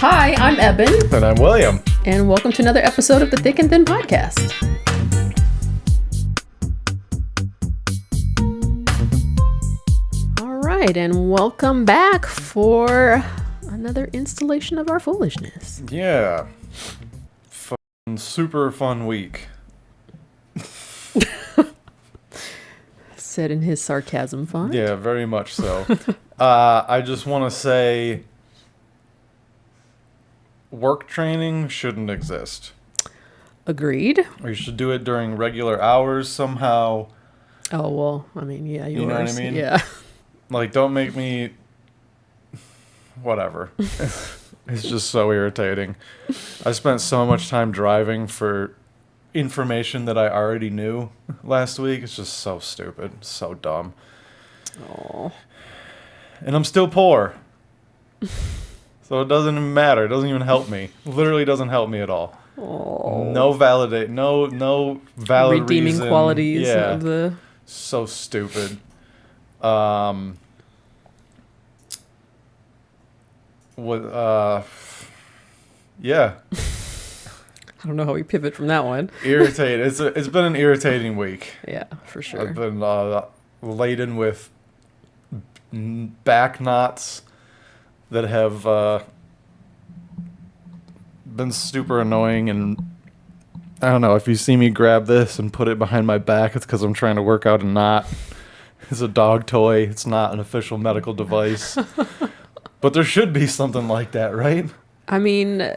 Hi, I'm Ebon. And I'm William. And welcome to another episode of the Thick and Thin Podcast. All right, and welcome back for another installation of our foolishness. Yeah. Super fun week. Said in his sarcasm font. Yeah, very much so. I just want to say work training shouldn't exist. Agreed. Or you should do it during regular hours somehow. Oh, well, I mean, yeah, You know what I mean? Yeah. Like, don't make me... Whatever. It's just so irritating. I spent so much time driving for information that I already knew last week. It's just so stupid. So dumb. Oh. And I'm still poor. So it doesn't even matter. It doesn't even help me. Literally doesn't help me at all. Oh. No valid redeeming reason. qualities Yeah. of the... So stupid. Yeah. I don't know how we pivot from that one. Irritated. It's been an irritating week. Yeah, for sure. I've been laden with back knots that have been super annoying, and I don't know, if you see me grab this and put it behind my back, it's because I'm trying to work out a knot. It's a dog toy. It's not an official medical device. But there should be something like that, right? I mean...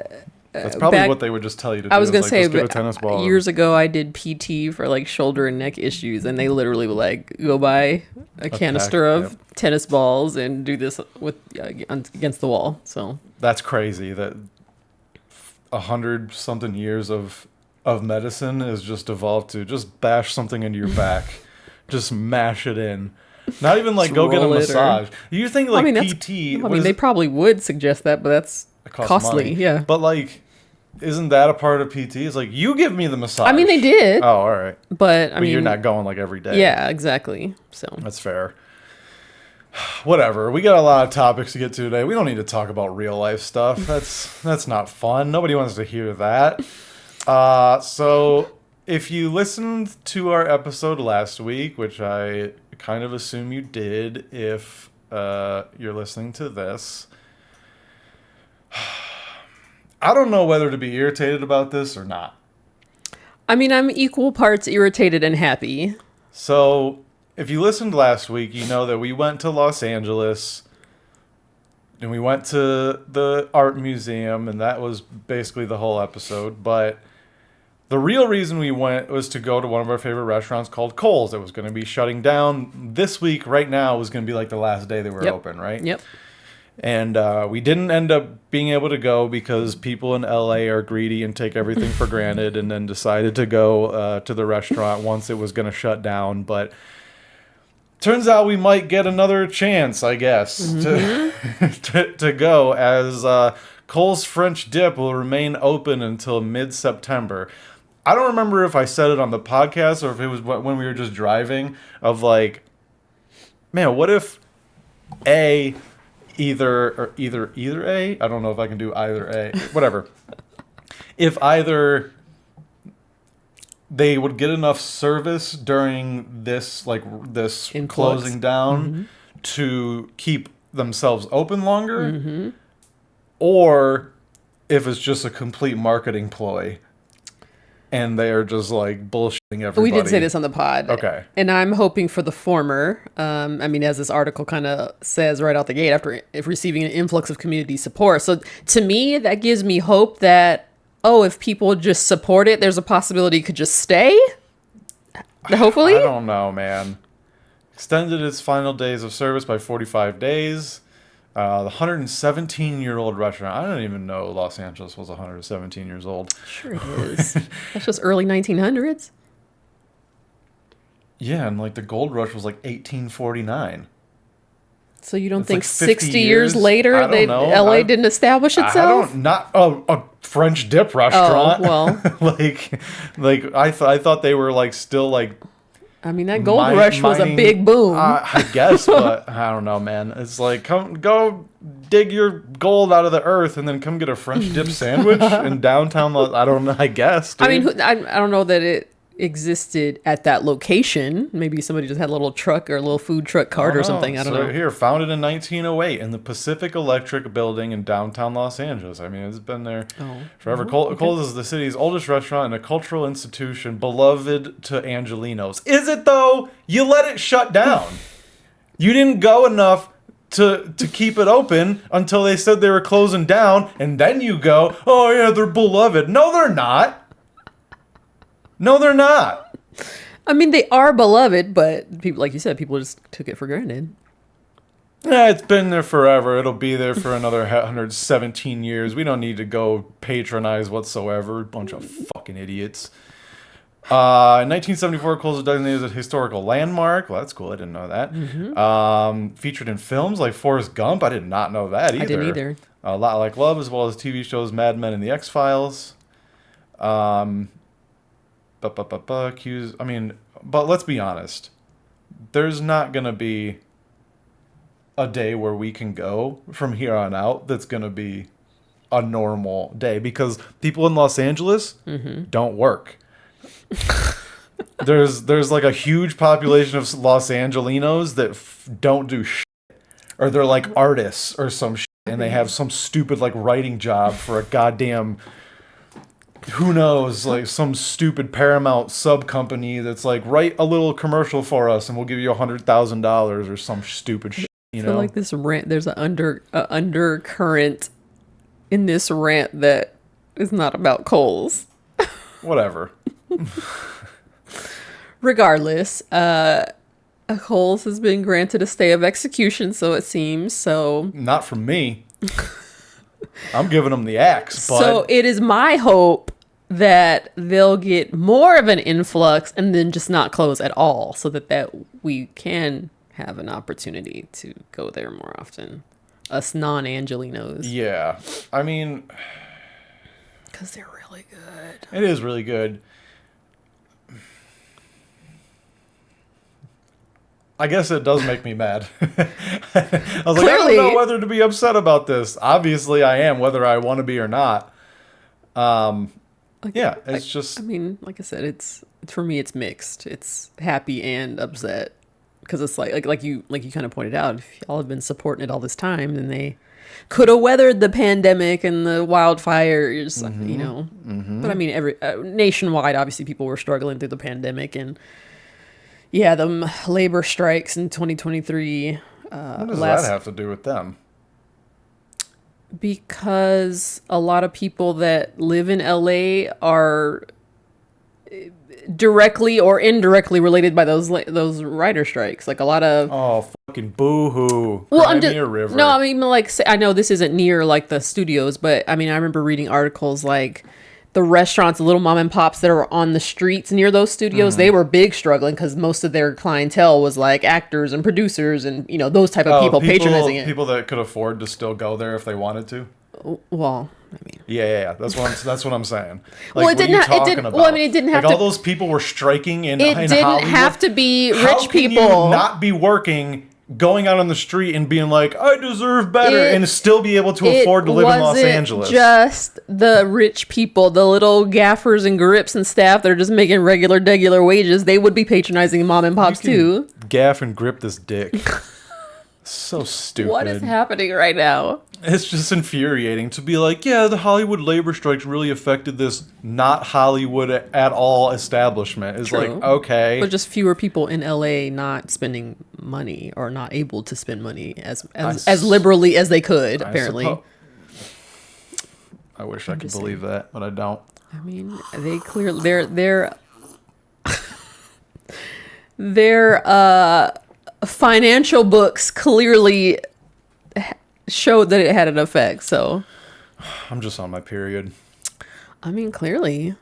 That's probably what they would just tell you to do. I was going to say, just get a tennis ball. Years ago, I did PT for like shoulder and neck issues, and they literally would like go buy a canister of tennis balls and do this with against the wall. So that's crazy that 100-something years of medicine has just evolved to just bash something into your back, just mash it in. Not even like go get a massage. You think like PT? They probably would suggest that, but that's costly. Money. Yeah, but like. Isn't that a part of PT? It's like, you give me the massage. I mean, they did. Oh, all right. But I mean, you're not going like every day. Yeah, exactly. So that's fair. Whatever. We got a lot of topics to get to today. We don't need to talk about real life stuff. That's not fun. Nobody wants to hear that. So if you listened to our episode last week, which I kind of assume you did, if you're listening to this. I don't know whether to be irritated about this or not. I mean, I'm equal parts irritated and happy. So, if you listened last week, you know that we went to Los Angeles and we went to the art museum, and that was basically the whole episode. But the real reason we went was to go to one of our favorite restaurants called Kohl's. It was going to be shutting down this week. Right now was going to be like the last day they were open, right? Yep. And we didn't end up being able to go because people in LA are greedy and take everything for granted, and then decided to go to the restaurant once it was going to shut down. But turns out we might get another chance, I guess, to go, as Kohl's French Dip will remain open until mid-September. I don't remember if I said it on the podcast or if it was when we were just driving, of like, man, what if either A, I don't know if I can do either A, whatever. If either they would get enough service during this closing down to keep themselves open longer, or if it's just a complete marketing ploy and they are just like bullshitting everybody. We did say this on the pod. Okay. And I'm hoping for the former. I mean, as this article kind of says right out the gate, after receiving an influx of community support. So to me, that gives me hope that, if people just support it, there's a possibility it could just stay. Hopefully. I don't know, man. Extended its final days of service by 45 days. The 117-year-old restaurant. I don't even know Los Angeles was 117 years old. Sure it is. That's just early 1900s. Yeah, and like the gold rush was like 1849. So you don't It's think like 50 60 years later LA didn't establish itself? Not a French dip restaurant. Oh, well. like I thought they were like still like I mean, that gold rush was a big boom. I guess, but I don't know, man. It's like, go dig your gold out of the earth and then come get a French dip sandwich in downtown. I don't know, I guess, dude. I mean, I don't know that it existed at that location. Maybe somebody just had a little truck or a little food truck cart or something. I don't know. Here, founded in 1908 in the Pacific Electric Building in downtown Los Angeles. I mean, it's been there forever. Cole's is the city's oldest restaurant and a cultural institution beloved to Angelinos. Is it, though? You let it shut down. You didn't go enough to keep it open until they said they were closing down, and then you go, oh, yeah, they're beloved. No, they're not. No, they're not. I mean, they are beloved, but people, like you said, people just took it for granted. Yeah, it's been there forever. It'll be there for another 117 years. We don't need to go patronize whatsoever. Bunch of fucking idiots. In 1974, Coles was designated as a historical landmark. Well, that's cool. I didn't know that. Mm-hmm. Featured in films like Forrest Gump. I did not know that either. I didn't either. A Lot Like Love, as well as TV shows Mad Men and The X-Files. Cues. I mean, but let's be honest. There's not going to be a day where we can go from here on out that's going to be a normal day because people in Los Angeles don't work. There's like a huge population of Los Angelinos that don't do shit. Or they're like artists or some shit and they have some stupid like writing job for a goddamn... Who knows, like some stupid Paramount sub company that's like, write a little commercial for us and we'll give you $100,000 or some stupid shit, you know? I feel like this rant, there's an undercurrent in this rant that is not about Kohl's. Whatever. Regardless, Kohl's has been granted a stay of execution, so it seems, so... Not from me. I'm giving them the axe, bud. So it is my hope that they'll get more of an influx and then just not close at all so that we can have an opportunity to go there more often. Us non-Angelinos. Yeah. I mean... Because they're really good. It is really good. I guess it does make me mad. I was like, I don't know whether to be upset about this. Obviously, I am, whether I want to be or not. Yeah, it's just... I mean, like I said, it's for me, it's mixed. It's happy and upset. Because it's like you kind of pointed out, if y'all have been supporting it all this time, then they could have weathered the pandemic and the wildfires, you know. Mm-hmm. But I mean, nationwide, obviously, people were struggling through the pandemic and... Yeah, the labor strikes in 2023. What does that have to do with them? Because a lot of people that live in LA are directly or indirectly related by those writer strikes. Like a lot of fucking boo-hoo. Well, I'm just river. No, I mean like I know this isn't near like the studios, but I mean I remember reading articles like the restaurants, the little mom and pops that are on the streets near those studios, they were big struggling because most of their clientele was like actors and producers and, you know, those type of people patronizing it. People that could afford to still go there if they wanted to. Well, I mean, yeah. That's what I'm saying. Like, well, it didn't. Well, I mean, it didn't have like to. All those people were striking in Hollywood. It didn't have to be rich people. How can you not be working? Going out on the street and being like, I deserve better, and still be able to afford to live in Los Angeles. Just the rich people, the little gaffers and grips and staff that are just making regular wages, they would be patronizing mom and pops too. Gaff and grip this dick. So stupid. What is happening right now? It's just infuriating to be like, yeah, the Hollywood labor strikes really affected this not Hollywood at all establishment. It's like, okay. But just fewer people in LA not spending money or not able to spend money as liberally as they could, apparently. I wish I could believe that, but I don't. I mean, they clearly their financial books clearly showed that it had an effect, so I'm just on my period. I mean, clearly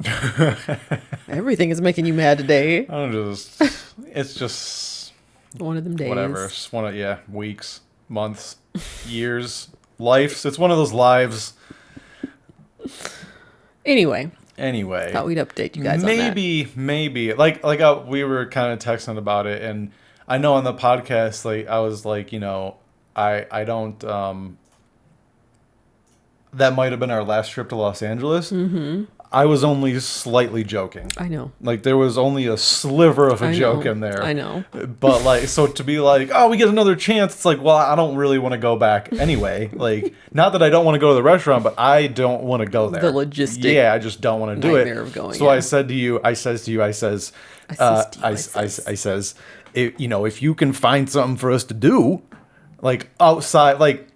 everything is making you mad today. It's just one of them days. Whatever. It's just weeks, months, years, lives. It's one of those lives. Anyway, Anyway, Thought we'd update you guys on that. Maybe we were kind of texting about it, and I know on the podcast, like I was like, I don't. That might have been our last trip to Los Angeles. Mm-hmm. I was only slightly joking. I know. Like, there was only a sliver of a joke in there. I know. But, like, so to be like, oh, we get another chance, it's like, well, I don't really want to go back anyway. Like, not that I don't want to go to the restaurant, but I don't want to go there. The logistic. Yeah, I just don't want to do it. Of going, so I said to you, I says, if you can find something for us to do, like, outside, like,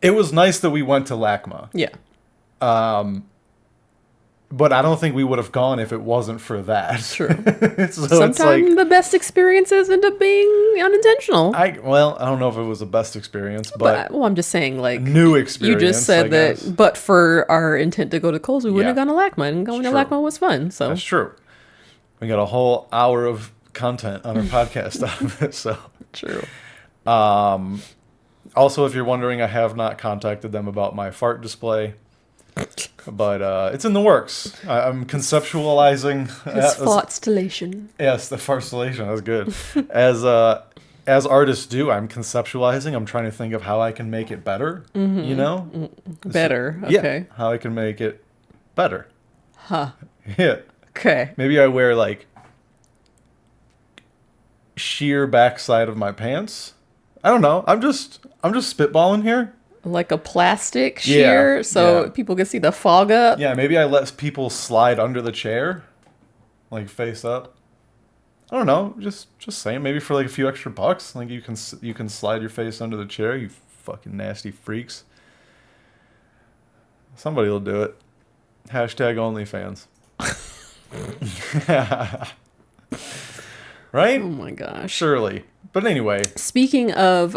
it was nice that we went to LACMA. Yeah. But I don't think we would have gone if it wasn't for that. True. So sometimes the best experiences end up being unintentional. I don't know if it was the best experience, but I'm just saying, like, new experience. You just said that, but for our intent to go to Kohl's, we wouldn't have gone to LACMA, and going to LACMA was fun. So that's true. We got a whole hour of content on our podcast out of it. So true. Also, if you're wondering, I have not contacted them about my fart display. But it's in the works. I'm conceptualizing his fartstillation. Yes, the fartstillation. That's good. As artists do, I'm conceptualizing. I'm trying to think of how I can make it better. Mm-hmm. Better. Okay. Yeah, how I can make it better. Huh. Yeah. Okay. Maybe I wear like sheer backside of my pants. I don't know. I'm just spitballing here. Like a plastic sheer, so people can see the fog up. Yeah, maybe I let people slide under the chair, like face up. I don't know, just saying. Maybe for like a few extra bucks, like you can slide your face under the chair. You fucking nasty freaks. Somebody will do it. Hashtag OnlyFans. Right? Oh my gosh. Surely. But anyway. Speaking of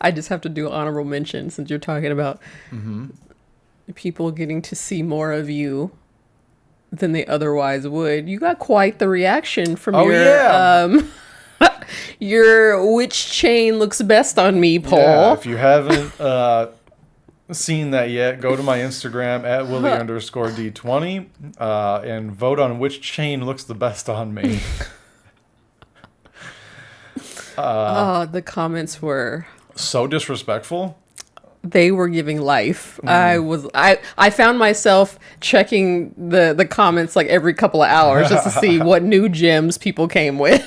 I just have to do an honorable mention since you're talking about people getting to see more of you than they otherwise would. You got quite the reaction from your which chain looks best on me poll. Yeah, if you haven't seen that yet, go to my Instagram at Willie_D20 and vote on which chain looks the best on me. The comments were so disrespectful. They were giving life. I found myself checking the comments like every couple of hours just to see what new gems people came with.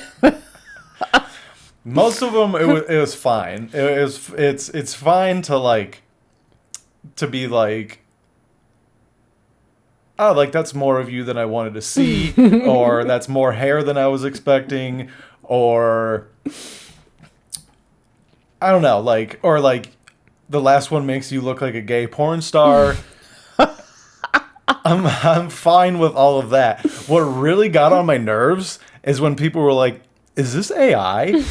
Most of them it was fine. It's fine to be like, oh, like that's more of you than I wanted to see, or that's more hair than I was expecting, or I don't know, or the last one makes you look like a gay porn star. I'm fine with all of that. What really got on my nerves is when people were like, "Is this AI?"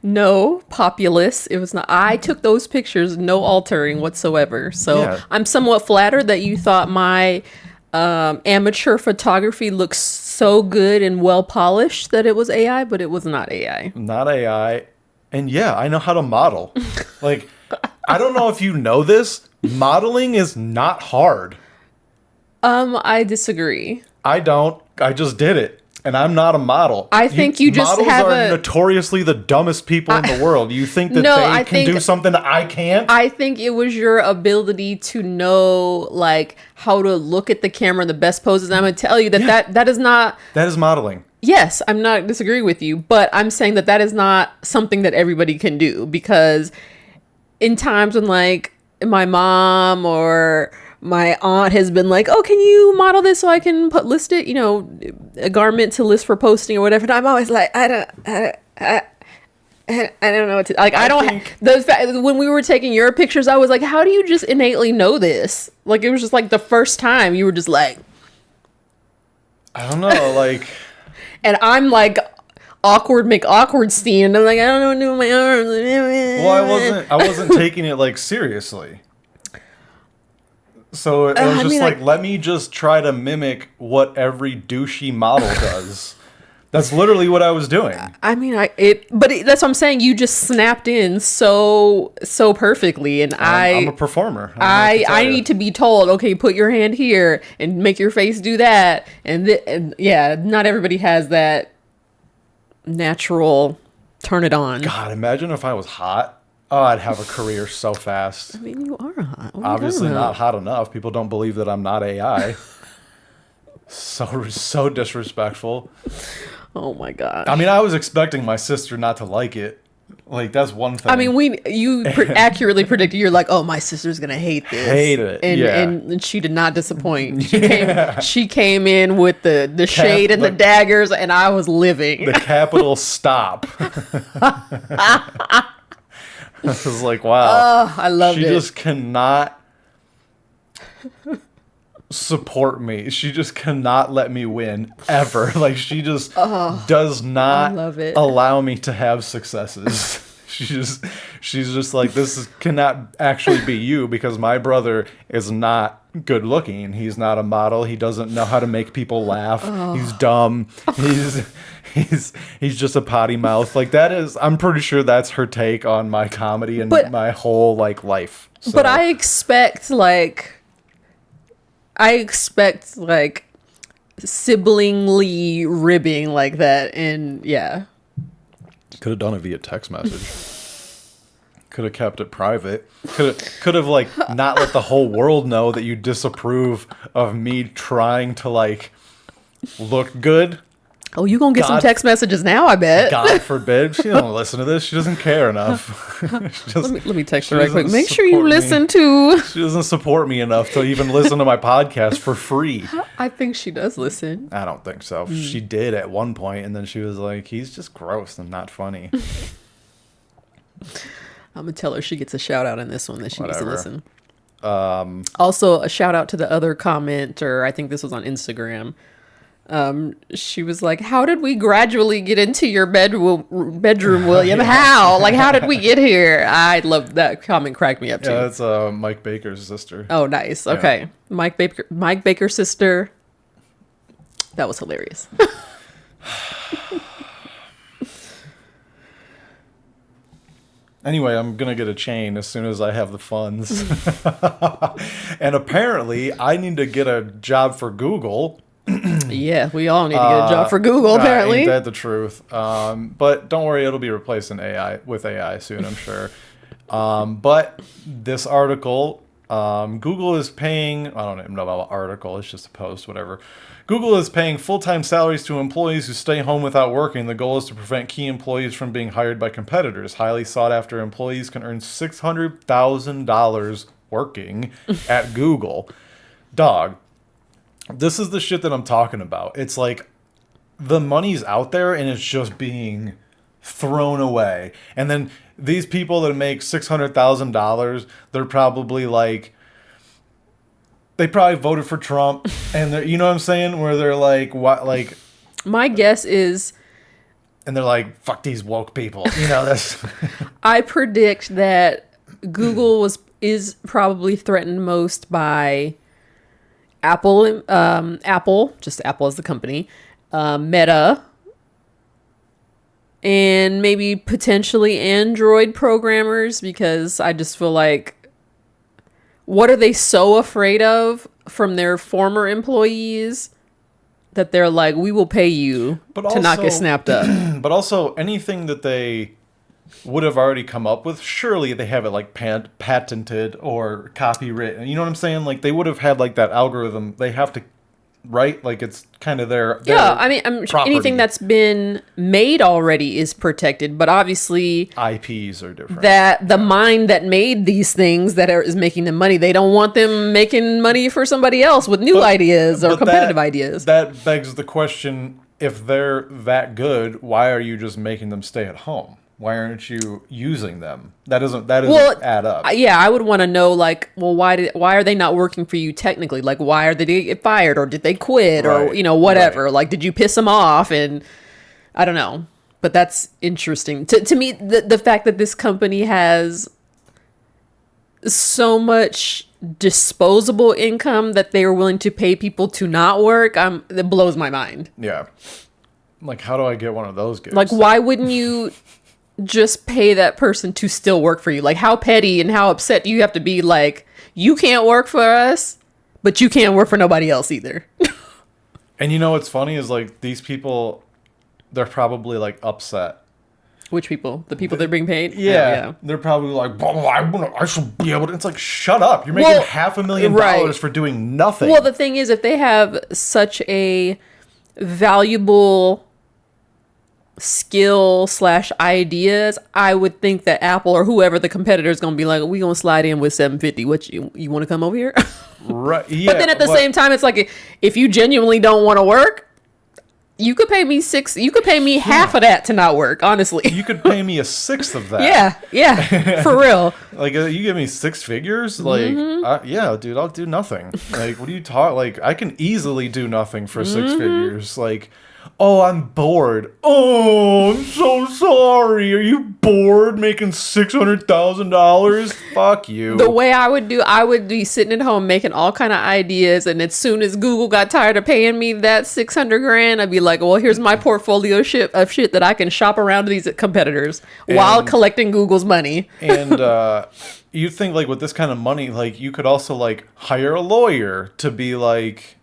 No, populous. It was not. I took those pictures, no altering whatsoever. So I'm somewhat flattered that you thought my amateur photography looks so good and well polished that it was AI, but it was not AI. Not AI. And yeah, I know how to model. Like, I don't know if you know this, modeling is not hard. I disagree. I don't. I just did it. And I'm not a model. I think you just models are notoriously the dumbest people in the world. You think that they can do something that I can't? I think it was your ability to know like how to look at the camera in the best poses. I'm going to tell you that is not... That is modeling. Yes, I'm not disagreeing with you, but I'm saying that is not something that everybody can do, because in times when like my mom or my aunt has been like, oh, can you model this so I can list it, a garment to list for posting or whatever. And I'm always like, I don't know what to, like, when we were taking your pictures, I was like, how do you just innately know this? Like, it was just like the first time you were just like, I don't know, like, and I'm like awkward McAwkwardstein, and I'm like, I don't know what to do with my arms. Well, I wasn't taking it like seriously. So it was just let me just try to mimic what every douchey model does. That's literally what I was doing. I mean, that's what I'm saying. You just snapped in so perfectly, and I'm a performer. I need to be told, okay, put your hand here and make your face do that, and yeah, not everybody has that natural turn it on. God, imagine if I was hot. Oh, I'd have a career so fast. I mean, you are hot. Obviously not hot enough. People don't believe that I'm not AI. So disrespectful. Oh my god. I mean, I was expecting my sister not to like it. Like, that's one thing. I mean, you accurately predicted. You're like, oh, my sister's gonna hate this. Hate it. And she did not disappoint. She came in with the shade and the daggers, and I was living. The capital stop. I was like, wow. Oh, I loved it. She just cannot support me. She just cannot let me win ever. Like, she just does not allow me to have successes. She's just like, cannot actually be you, because my brother is not good looking. He's not a model. He doesn't know how to make people laugh. He's dumb. He's just a potty mouth. Like, that is, I'm pretty sure that's her take on my comedy and my whole like life. So. But I expect like siblingly ribbing like that, and yeah. Could have done it via text message. Could have kept it private. Could have like not let the whole world know that you disapprove of me trying to like look good. Oh, you gonna get some text messages now, I bet. God forbid. She don't listen to this. She doesn't care enough. Let me text her right quick. Make sure you listen to... She doesn't support me enough to even listen to my podcast for free. I think she does listen. I don't think so. She did at one point, and then she was like, he's just gross and not funny. I'm going to tell her she gets a shout out in this one that she needs to listen. Also, a shout out to the other commenter. I think this was on Instagram. She was like, how did we gradually get into your bedroom, William? Yeah. How? Like, how did we get here? I love that comment. Cracked me up too. Yeah, that's Mike Baker's sister. Oh, nice. Okay. Yeah. Mike Baker's sister. That was hilarious. Anyway, I'm going to get a chain as soon as I have the funds. And apparently, I need to get a job for Google. Yeah, we all need to get a job for Google, apparently. Ain't that the truth? But don't worry, it'll be replacing AI soon, I'm sure. But this article, Google is paying, I don't even know about an article, it's just a post, whatever. Google is paying full-time salaries to employees who stay home without working. The goal is to prevent key employees from being hired by competitors. Highly sought-after employees can earn $600,000 working at Google. Dog. This is the shit that I'm talking about. It's like the money's out there and it's just being thrown away. And then these people that make $600,000, they're probably like, they probably voted for Trump, and they're, you know what I'm saying? Where they're like, what, like, my guess is, and they're like, fuck these woke people. You know, that's. I predict that Google is probably threatened most by Apple, just Apple as the company, Meta, and maybe potentially Android programmers, because I just feel like, what are they so afraid of from their former employees that they're like, we will pay you to not get snapped up? But also, anything that they would have already come up with, surely they have it like patented or copywritten. You know what I'm saying? Like, they would have had like that algorithm. They have to, right? Like, it's kind of their I mean, anything that's been made already is protected, but obviously IPs are different. That the mind that made these things is making them money. They don't want them making money for somebody else with new ideas or competitive ideas. That begs the question: if they're that good, why are you just making them stay at home? Why aren't you using them? That doesn't add up. Yeah, I would want to know, like, well, why are they not working for you technically? Like, why are they get fired, or did they quit, or whatever? Right. Like, did you piss them off? And I don't know, but that's interesting to me. The fact that this company has so much disposable income that they are willing to pay people to not work, it blows my mind. Yeah. like, how do I get one of those gigs? Like, why wouldn't you just pay that person to still work for you? Like, how petty and how upset do you have to be? Like, you can't work for us, but you can't work for nobody else either. And you know what's funny is, like, these people, they're probably, like, upset. Which people? The people that are being paid? Yeah. They're probably like, I should be able to. It's like, shut up. You're making $500,000 for doing nothing. Well, the thing is, if they have such a valuable skill / ideas, I would think that Apple or whoever the competitor is going to be like, we going to slide in with $750. What, you want to come over here? Right. Yeah. But then at the same time, it's like, if you genuinely don't want to work, you could pay me you could pay me half of that to not work, honestly. You could pay me a sixth of that. Yeah, for real. Like, you give me 6 figures? Like, yeah, dude, I'll do nothing. Like, what are you talking? Like, I can easily do nothing for 6 figures. Like, oh, I'm bored. Oh, I'm so sorry. Are you bored making $600,000? Fuck you. The way I would be sitting at home making all kind of ideas, and as soon as Google got tired of paying me that $600,000, I'd be like, well, here's my portfolio of shit that I can shop around to these competitors while collecting Google's money. And you think, like, with this kind of money, like, you could also, like, hire a lawyer to be like,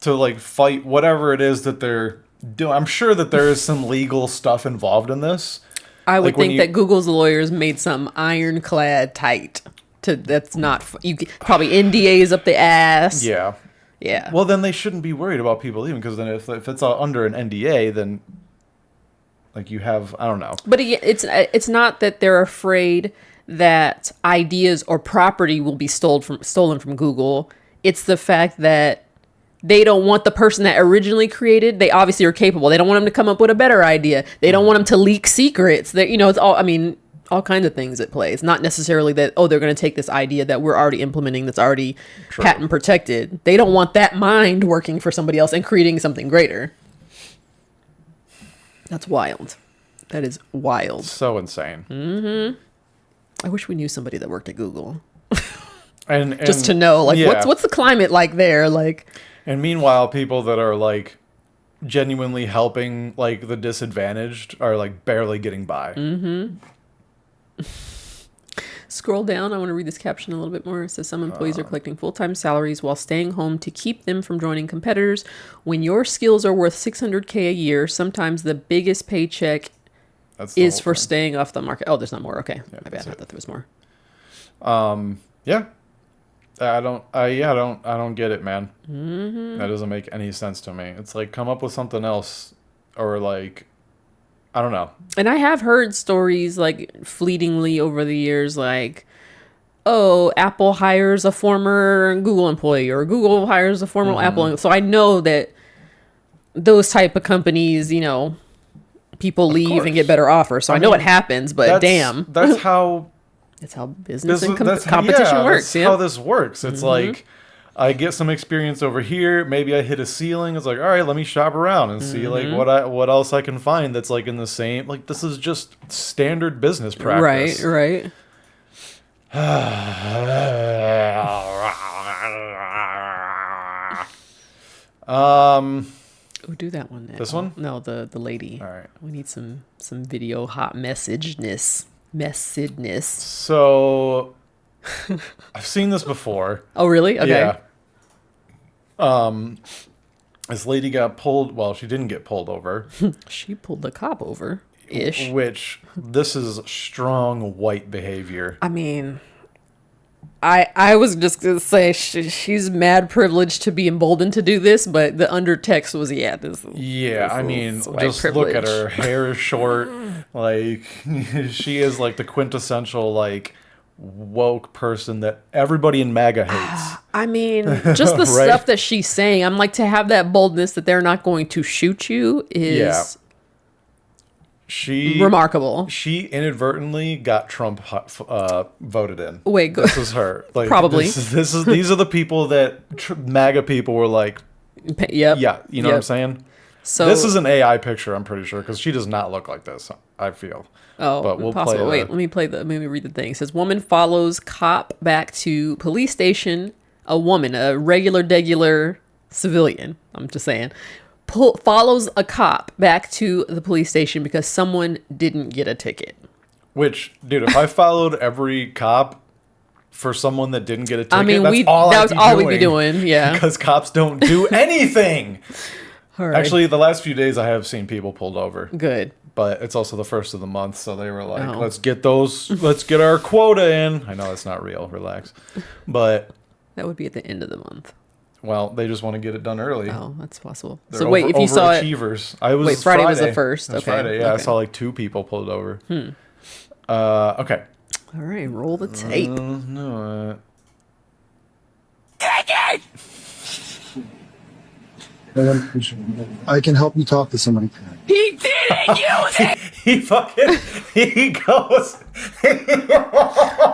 to, like, fight whatever it is that they're doing. I'm sure that there is some legal stuff involved in this. I would think that Google's lawyers made some ironclad tight. That's not you probably NDAs up the ass. Yeah. Yeah. Well, then they shouldn't be worried about people leaving, because then if it's under an NDA, then, like, you have, I don't know. But it's not that they're afraid that ideas or property will be stolen from Google. It's the fact that they don't want the person that originally created. They obviously are capable. They don't want them to come up with a better idea. They don't want them to leak secrets. That, it's all. I mean, all kinds of things at play. It's not necessarily that, they're going to take this idea that we're already implementing that's already patent protected. They don't want that mind working for somebody else and creating something greater. That's wild. That is wild. So insane. Mm-hmm. I wish we knew somebody that worked at Google. and just to know, like, what's the climate like there, like. And meanwhile, people that are, like, genuinely helping, like, the disadvantaged are, like, barely getting by. Mm-hmm. Scroll down. I want to read this caption a little bit more. It says some employees are collecting full-time salaries while staying home to keep them from joining competitors. When your skills are worth $600K a year, sometimes the biggest paycheck is for staying off the market. Oh, there's not more. Okay. Yeah, my bad. I thought there was more. Yeah. I don't get it, man. Mm-hmm. That doesn't make any sense to me. It's like, come up with something else, or, like, I don't know. And I have heard stories, like, fleetingly over the years, like, oh, Apple hires a former Google employee, or Google hires a former Apple employee. So I know that those type of companies, people leave and get better offers. So I know it happens, but damn. That's how... That's how business and competition works. That's how this works. It's like, I get some experience over here. Maybe I hit a ceiling. It's like, all right, let me shop around and see, like, what else I can find that's, like, in the same. Like, this is just standard business practice. Right. Do that one. This one? No, the lady. All right. We need some video hot messageness. So, I've seen this before. Oh, really? Okay. Yeah. This lady got pulled. Well, she didn't get pulled over. She pulled the cop over. Ish. Which, this is strong white behavior. I mean, I was just going to say she's mad privileged to be emboldened to do this, but the undertext was, I mean, just privilege. Look at her. Hair is short. Like, she is, like, the quintessential, like, woke person that everybody in MAGA hates. I mean, just the right? stuff that she's saying. I'm like, to have that boldness that they're not going to shoot you is... remarkable. She inadvertently got Trump voted in. Wait, this was her. Like, probably. These are the people that MAGA people were like. Yep. Yeah, you know what I'm saying. So this is an AI picture, I'm pretty sure, because she does not look like this. I feel. Oh, but we'll possible. Play. Wait, let me read the thing. It says, woman follows cop back to police station. A woman, a regular civilian. I'm just saying. follows a cop back to the police station because someone didn't get a ticket. Which, dude, if I followed every cop for someone that didn't get a ticket, I mean, that's all we'd be doing. Yeah, because cops don't do anything. All right. Actually, the last few days I have seen people pulled over. Good. But it's also the first of the month, so they were like, let's get our quota in. I know that's not real. Relax. But that would be at the end of the month. Well, they just want to get it done early. Oh, that's possible. They're So wait, if you saw it, Friday was the first. It was Okay. Friday. Yeah, Okay. I saw like 2 people pulled over. Okay. All right, roll the tape. No. I can help you talk to somebody. He didn't use it! He goes.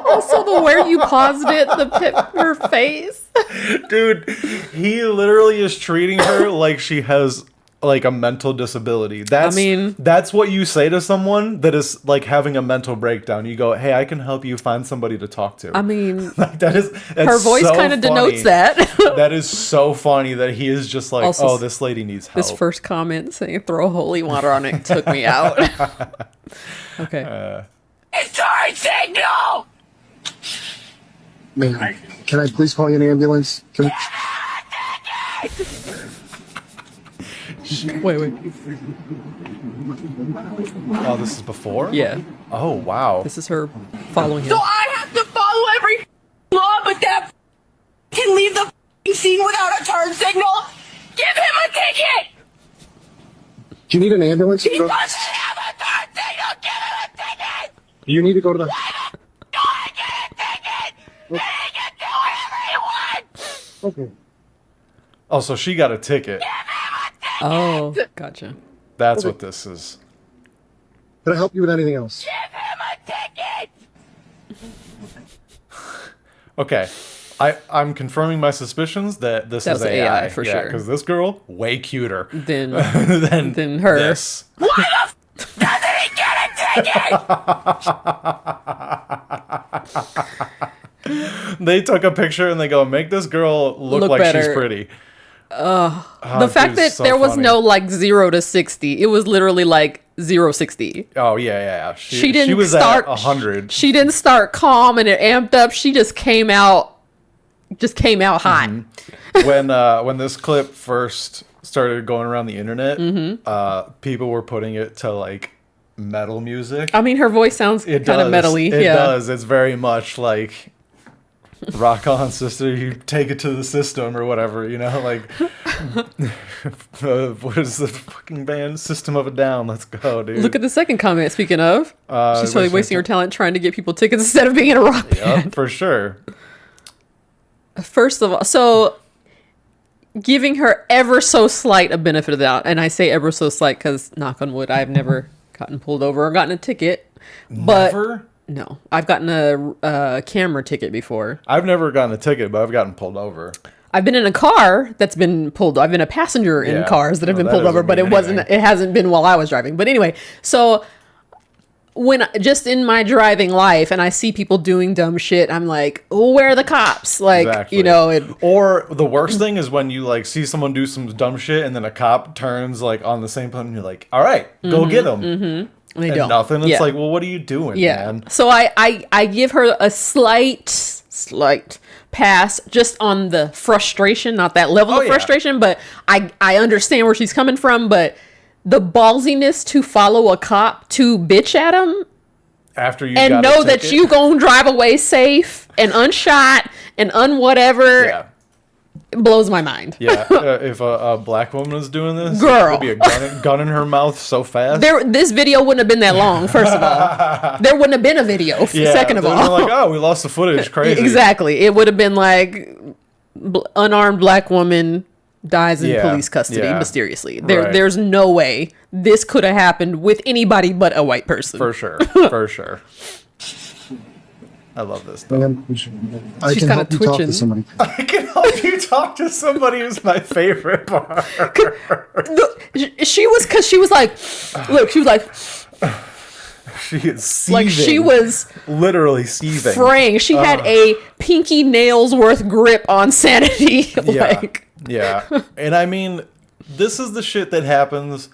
Also, the where you paused it, her face. Dude, he literally is treating her like she has like a mental disability. That's what you say to someone that is like having a mental breakdown. You go, "Hey, I can help you find somebody to talk to." I mean, like that's her voice so kind of funny. denotes that. That is so funny that he is just like, Also, "Oh, this lady needs help." This first comment saying "throw holy water on it" took me out. Okay. It's our signal! Man, can I please call you an ambulance? Wait. Oh, this is before? Yeah. Oh, wow. This is her following him. So I have to follow every law, but that can leave the scene without a turn signal? Give him a ticket! Do you need an ambulance? He doesn't have a turn signal! Give him a ticket! You need to go to the... Go and get a ticket! He can do whatever he wants! Okay. Oh, so she got a ticket. Oh, gotcha. That's what this is. Can I help you with anything else? Give him a ticket! Okay. I'm confirming my suspicions that this is was AI for sure. Because this girl, way cuter Then than her. This. Why the doesn't he get a ticket? They took a picture and they go, make this girl look like better. she's pretty. The fact dude, that so there was funny. no like 0 to 60, it was literally like 0-60. Oh, yeah. She didn't She was start at 100. She didn't start calm and it amped up. She just came out hot. When this clip first started going around the internet, people were putting it to like metal music. I mean, her voice sounds kind of metally. It does. It's very much like rock on, sister. You take it to the system or whatever. You know, like what is the fucking band? System of a Down. Let's go, dude. Look at the second comment. Speaking of, she's totally wasting her time. talent trying to get people tickets instead of being in a rock band. Yep, for sure. First of all, so giving her ever so slight a benefit of the doubt, and I say ever so slight because knock on wood, I've never gotten pulled over or gotten a ticket. But Never? no, I've gotten a camera ticket before. I've never gotten a ticket, but I've gotten pulled over. I've been in a car that's been pulled. I've been a passenger in Yeah. cars that have Well, been that pulled over, doesn't but mean it wasn't. anything. It hasn't been while I was driving. But anyway, so when just in my driving life, and I see people doing dumb shit, I'm like, oh, where are the cops? Like, Exactly. you know, it. Or the worst thing is when you like see someone do some dumb shit and then a cop turns like on the same plane and you're like, all right, go get them. And they And don't. nothing. It's Yeah. like, well, what are you doing, Yeah. man? So I give her a slight pass just on the frustration, not that level Oh, of yeah. frustration, but I understand where she's coming from, but the ballsiness to follow a cop to bitch at him After you and got know a that ticket. you gonna drive away safe and unshot and whatever Yeah. blows my mind. Yeah, if a black woman was doing this, Girl. there'd be a gun in her mouth so fast. This video wouldn't have been that long, first of all. There wouldn't have been a video, second of they'd all. be like, oh, we lost the footage. Crazy. Exactly. It would have been like unarmed black woman dies in Yeah, police custody yeah. mysteriously. Right. There's no way this could have happened with anybody but a white person. For sure. For sure. I love this. Though. I She's can kinda help you talk twitching. to somebody. I can help you talk to somebody who's my favorite part. She was, because she was like, look, she was like, She is seething. like she was literally seething. fraying. She had a pinky nails worth grip on sanity. Yeah. Like, Yeah. And I mean, this is the shit that happens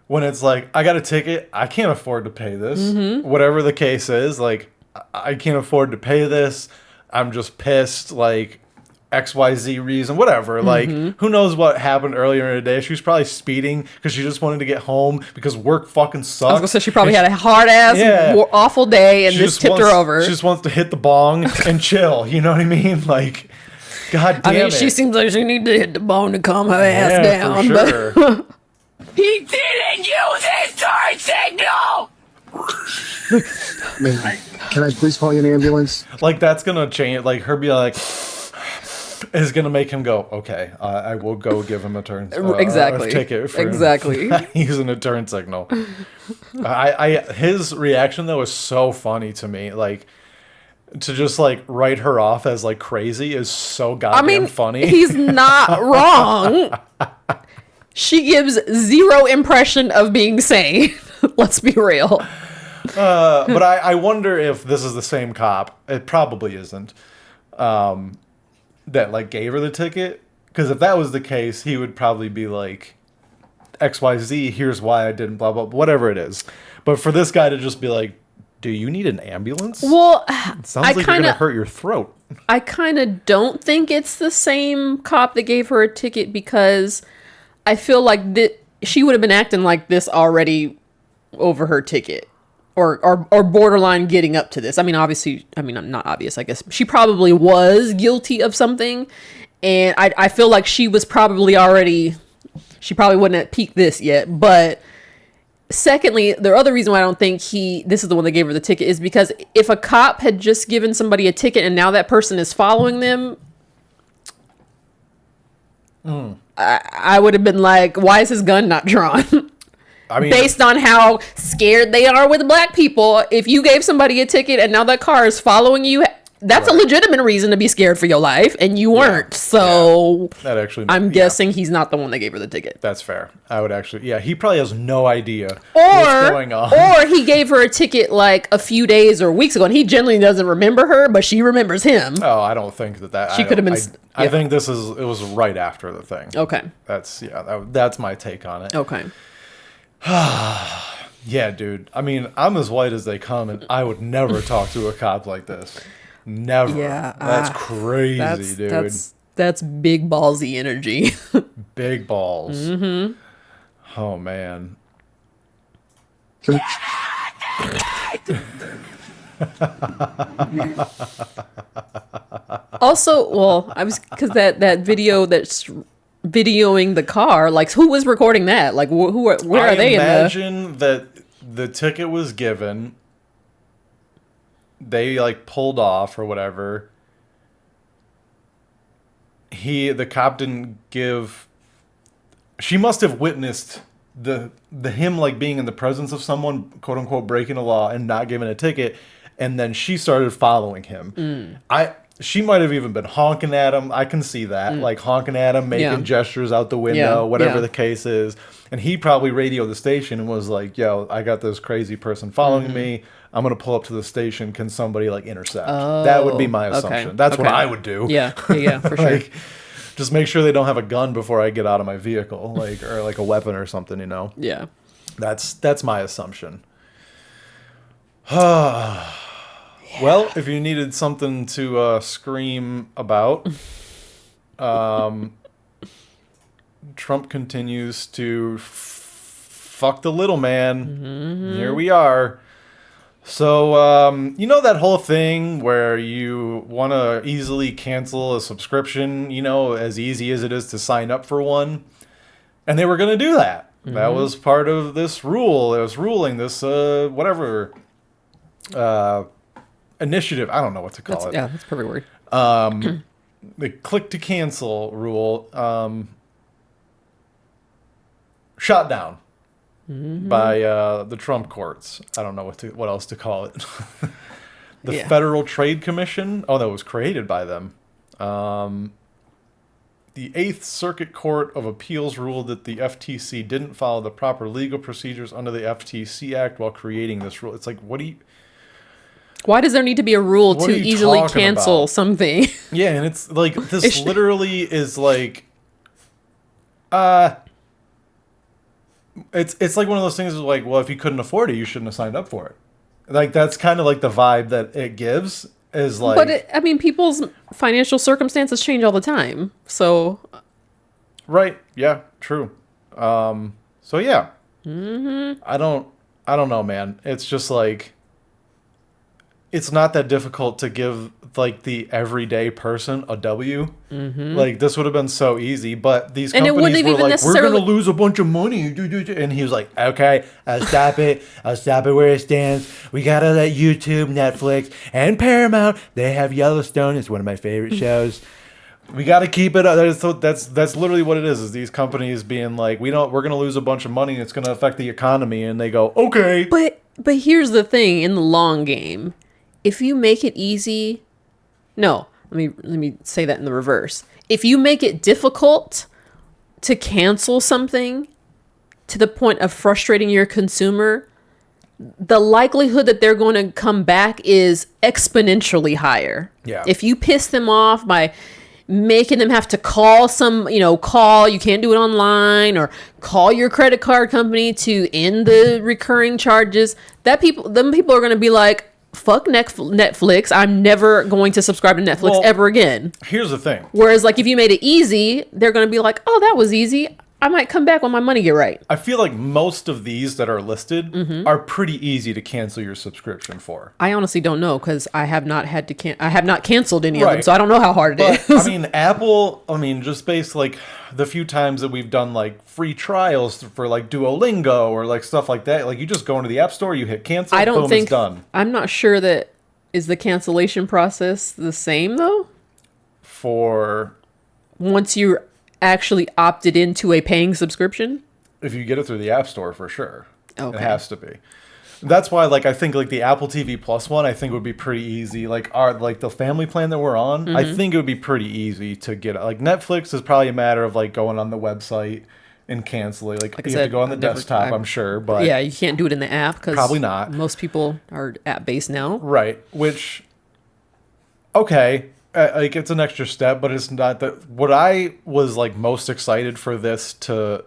when it's like, I got a ticket, I can't afford to pay this. Whatever the case is, like, I can't afford to pay this. I'm just pissed, like, XYZ reason, whatever. Like, who knows what happened earlier in the day? She was probably speeding because she just wanted to get home because work fucking sucks. I was gonna say she probably had a hard ass, awful day, and this tipped her over. She just wants to hit the bong and chill. You know what I mean? Like, God damn it. She seems like she needs to hit the bone to calm her ass down. For sure. But He didn't use his turn signal! Man, can I please call you an ambulance? Like, that's gonna change. Like, her be like, is gonna make him go, okay, I will go give him a turn. Exactly. A ticket for Exactly. using a turn signal. His reaction though is so funny to me. Like, to just like write her off as like crazy is so goddamn funny. He's not wrong. She gives zero impression of being sane. Let's be real. But I wonder if this is the same cop. It probably isn't. That like gave her the ticket, because if that was the case, he would probably be like, XYZ, here's why I didn't, blah blah, whatever it is. But for this guy to just be like, do you need an ambulance? Well, it sounds like you're gonna hurt your throat. I kind of don't think it's the same cop that gave her a ticket, because I feel like that she would have been acting like this already over her ticket. Or borderline getting up to this. I mean, obviously, not obvious, I guess. She probably was guilty of something. And I feel like she probably wouldn't have peaked this yet. But secondly, the other reason why I don't think this is the one that gave her the ticket is because if a cop had just given somebody a ticket and now that person is following them, I would have been like, why is his gun not drawn? I mean, based on how scared they are with black people, if you gave somebody a ticket and now that car is following you, that's a legitimate reason to be scared for your life, and you weren't. So that actually, I'm guessing he's not the one that gave her the ticket. That's fair. I would actually, he probably has no idea what's going on. Or he gave her a ticket like a few days or weeks ago, and he generally doesn't remember her, but she remembers him. Oh, I don't think that she could have been. I think it was right after the thing. Okay. That's my take on it. Okay. Yeah, dude. I mean, I'm as white as they come, and I would never talk to a cop like this. Never. Yeah. That's crazy, dude. That's big ballsy energy. Big balls. Mm-hmm. Oh, man. Also, well, because that video that's videoing the car, like, who was recording that? Like, where are they? I imagine that the ticket was given, they like pulled off or whatever. The cop didn't give. She must have witnessed the him like being in the presence of someone, quote unquote, breaking the law and not giving a ticket, and then she started following him. She might have even been honking at him. I can see that. Like honking at him, making gestures out the window, whatever the case is. And he probably radioed the station and was like, yo, I got this crazy person following me. I'm going to pull up to the station. Can somebody like intercept? That would be my assumption. Okay. That's what I would do. Yeah, for sure. Like, just make sure they don't have a gun before I get out of my vehicle, like, or like a weapon or something, you know? Yeah. That's my assumption. Well, if you needed something to scream about, Trump continues to fuck the little man. Mm-hmm. Here we are. So, you know that whole thing where you want to easily cancel a subscription, you know, as easy as it is to sign up for one? And they were going to do that. Mm-hmm. That was part of this rule. It was ruling this, whatever, initiative. I don't know what to call it. Yeah, that's a perfect word. The click to cancel rule, shot down by the Trump courts. I don't know what else to call it. The Federal Trade Commission. Oh, that was created by them. The 8th Circuit Court of Appeals ruled that the FTC didn't follow the proper legal procedures under the FTC Act while creating this rule. It's like, why does there need to be a rule to easily cancel something? Yeah, and it's like, this literally is like, It's like one of those things of like, well, if you couldn't afford it, you shouldn't have signed up for it. Like that's kind of like the vibe that it gives is like. But I mean, people's financial circumstances change all the time. So. Right. Yeah. True. So yeah. I don't know, man. It's just like. It's not that difficult to give like the everyday person a W. Like this would have been so easy, but these companies were like, "We're gonna lose a bunch of money," and he was like, "Okay, I'll stop it. I'll stop it where it stands. We gotta let YouTube, Netflix, and Paramount. They have Yellowstone. It's one of my favorite shows. We gotta keep it up." That's literally what it is. Is these companies being like, we're gonna lose a bunch of money. And it's gonna affect the economy, and they go, "Okay." But here's the thing: in the long game. If you make it easy, no, let me say that in the reverse. If you make it difficult to cancel something to the point of frustrating your consumer, the likelihood that they're going to come back is exponentially higher. Yeah. If you piss them off by making them have to call you can't do it online, or call your credit card company to end the recurring charges, them people are going to be like, fuck Netflix. I'm never going to subscribe to Netflix ever again. Here's the thing. Whereas, like, if you made it easy, they're going to be like, oh, that was easy. I might come back when my money get right. I feel like most of these that are listed are pretty easy to cancel your subscription for. I honestly don't know because I have not I have not canceled any of them, so I don't know how hard it is. I mean, Apple. Just based like the few times that we've done like free trials for like Duolingo or like stuff like that. Like you just go into the App Store, you hit cancel, I don't boom, think it's done. I'm not sure that is the cancellation process the same though. For once you're actually opted into a paying subscription, if you get it through the App Store, for sure. Okay. It has to be. That's why, like, I think like the Apple TV Plus one, I think would be pretty easy. Like the family plan that we're on, I think it would be pretty easy to get. Like Netflix is probably a matter of like going on the website and cancel it. Like you have to go on the desktop, I'm sure, but yeah, you can't do it in the app because probably not. Most people are app based now, right? Which, okay. Like it's an extra step, but it's not that. What I was like most excited for this to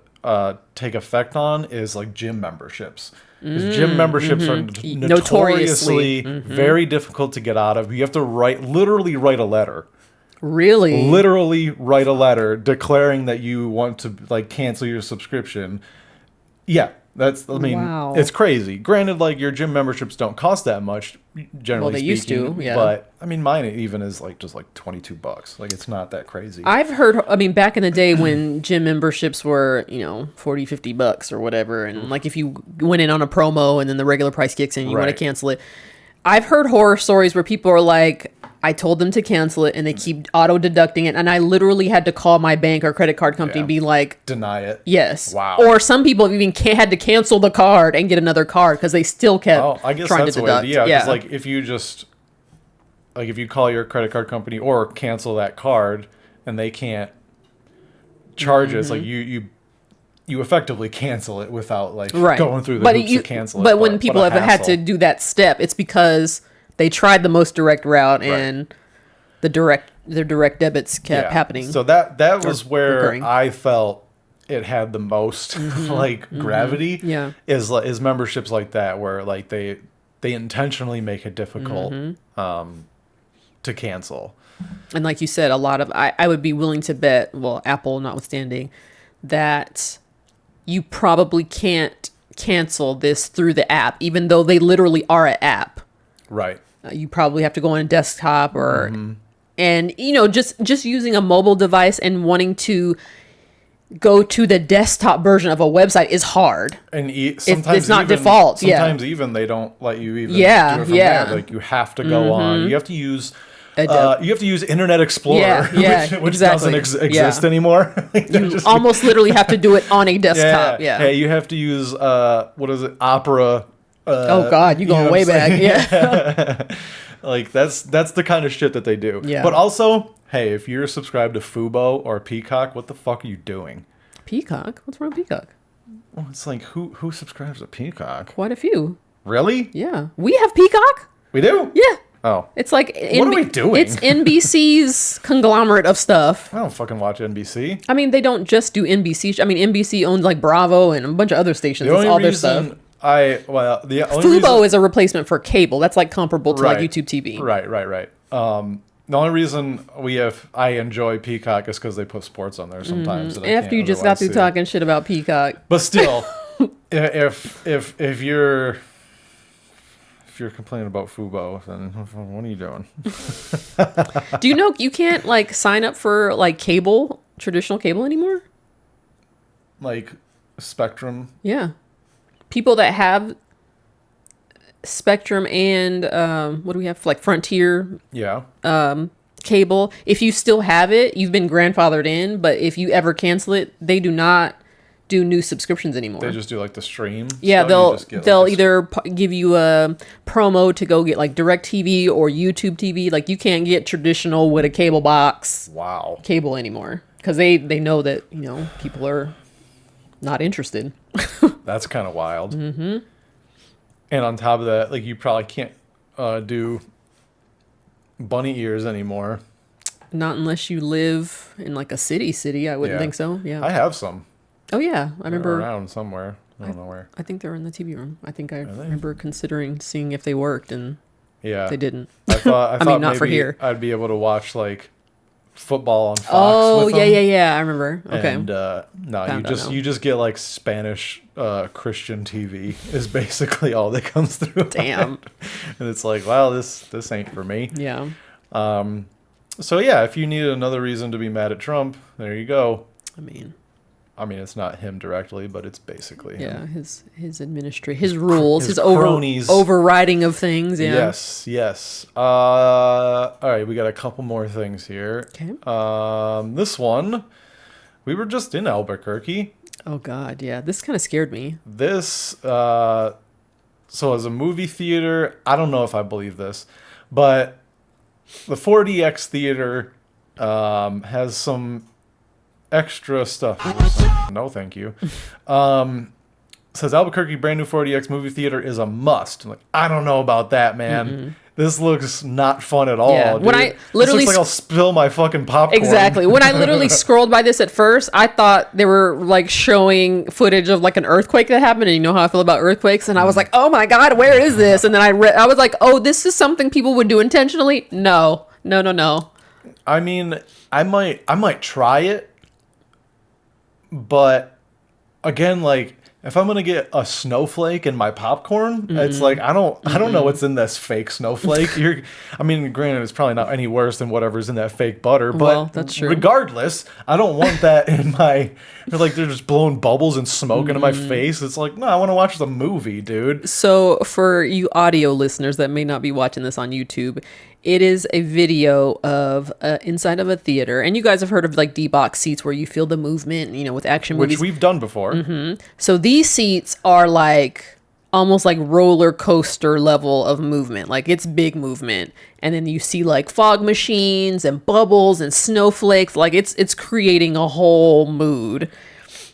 take effect on is like gym memberships. Because gym memberships are notoriously very difficult to get out of. You have to literally write a letter. Really? Literally write a letter declaring that you want to like cancel your subscription. Yeah. Wow. It's crazy. Granted, like your gym memberships don't cost that much, generally they speaking. used to, yeah. But mine even is like just like $22. Like it's not that crazy. I've heard, back in the day when gym memberships were, $40-$50 or whatever, and like if you went in on a promo and then the regular price kicks in, you want to cancel it. I've heard horror stories where people are like, I told them to cancel it and they keep auto deducting it, and I literally had to call my bank or credit card company and be like, deny it. Yes. Wow. Or some people even had to cancel the card and get another card because they still kept trying to deduct. Yeah, because like if you just if you call your credit card company or cancel that card and they can't charge it, it's like you effectively cancel it without like going through the hoops to cancel it. But when people have had to do that step, it's because they tried the most direct route and their direct debits kept happening. So that was where recurring. I felt it had the most like gravity. Yeah, is memberships like that where like they intentionally make it difficult to cancel. And like you said, a lot of I would be willing to bet, well, Apple notwithstanding, that you probably can't cancel this through the app, even though they literally are an app. Right. You probably have to go on a desktop or, and just using a mobile device and wanting to go to the desktop version of a website is hard. And sometimes it's not default. Sometimes even they don't let you even do it from there. Like you have to go on. You have to use. You have to use Internet Explorer, which doesn't exist anymore. You almost literally have to do it on a desktop. Yeah. Hey, you have to use what is it, Opera. Oh God, you're going way back. Yeah. Like that's the kind of shit that they do. Yeah. But also, hey, if you're subscribed to Fubo or Peacock, what the fuck are you doing? Peacock? What's wrong with Peacock? Well, it's like who subscribes to Peacock? Quite a few. Really? Yeah. We have Peacock? We do? Yeah. Oh. It's like What are we doing? It's NBC's conglomerate of stuff. I don't fucking watch NBC. I mean, they don't just do NBC. I mean, NBC owns like Bravo and a bunch of other stations. That's all their stuff. The only Fubo reason, is a replacement for cable. That's like comparable to like Right. YouTube TV. Right. The only reason I enjoy Peacock is because they put sports on there sometimes. that I After can't you just got otherwise through see. talking shit about Peacock. But still, if you're complaining about Fubo, then what are you doing? Do you know you can't like sign up for like cable, traditional cable anymore? Like Spectrum. Yeah. People that have Spectrum and what do we have? Like Frontier Yeah. cable. If you still have it, you've been grandfathered in, but if you ever cancel it, they do not do new subscriptions anymore. They just do like the stream. Yeah, stuff. You they'll just get, they'll like, either give you a promo to go get like DirecTV or YouTube TV. Like you can't get traditional with a cable box Wow. cable anymore because they know that, you know, people are not interested. That's kind of wild. Mm-hmm. And on top of that, like you probably can't do bunny ears anymore. Not unless you live in like a city. I wouldn't Yeah. think so. Yeah. I have some. Oh yeah, I They're remember. around somewhere. I don't know where. I think they were in the TV room. I think I remember considering seeing if they worked, and Yeah. they didn't. I thought mean, not maybe for here. I'd be able to watch like football on Fox. Oh with yeah, them. yeah. I remember. Okay. And no, Found out now. you just get like Spanish Christian TV is basically all that comes through. Damn. And it's like, wow, this ain't for me. Yeah. So yeah, if you need another reason to be mad at Trump, there you go. I mean, it's not him directly, but it's basically him. yeah. His administration, his rules, his his cronies. overriding of things. Yeah. Yes. All right, we got a couple more things here. Okay. This one, we were just in Albuquerque. Oh God, yeah. This kind of scared me. This, so as a movie theater, I don't know if I believe this, but the 4DX theater has some extra stuff. No, thank you. Says Albuquerque brand new 4DX movie theater is a must. I'm like, I don't know about that, man. Mm-hmm. This looks not fun at all. Yeah. Dude. When I literally this looks like I'll spill my fucking popcorn. Exactly. When I literally scrolled by this at first, I thought they were like showing footage of like an earthquake that happened, and you know how I feel about earthquakes, and I was like, "Oh my God, where is this?" And then I was like, "Oh, this is something people would do intentionally." No. I mean, I might try it, but again, like if I'm gonna get a snowflake in my popcorn, it's like I don't know what's in this fake snowflake. I mean, granted, it's probably not any worse than whatever's in that fake butter, but Well, that's true. regardless, I don't want that in my. Like they're just blowing bubbles and smoke into my face. It's like, no, I want to watch the movie, dude. So for you audio listeners that may not be watching this on YouTube, it is a video of inside of a theater, and you guys have heard of like D-box seats where you feel the movement, you know, with action Which movies. we've done before. So these seats are like almost like roller coaster level of movement. Like it's big movement. And then you see like fog machines and bubbles and snowflakes. Like it's creating a whole mood.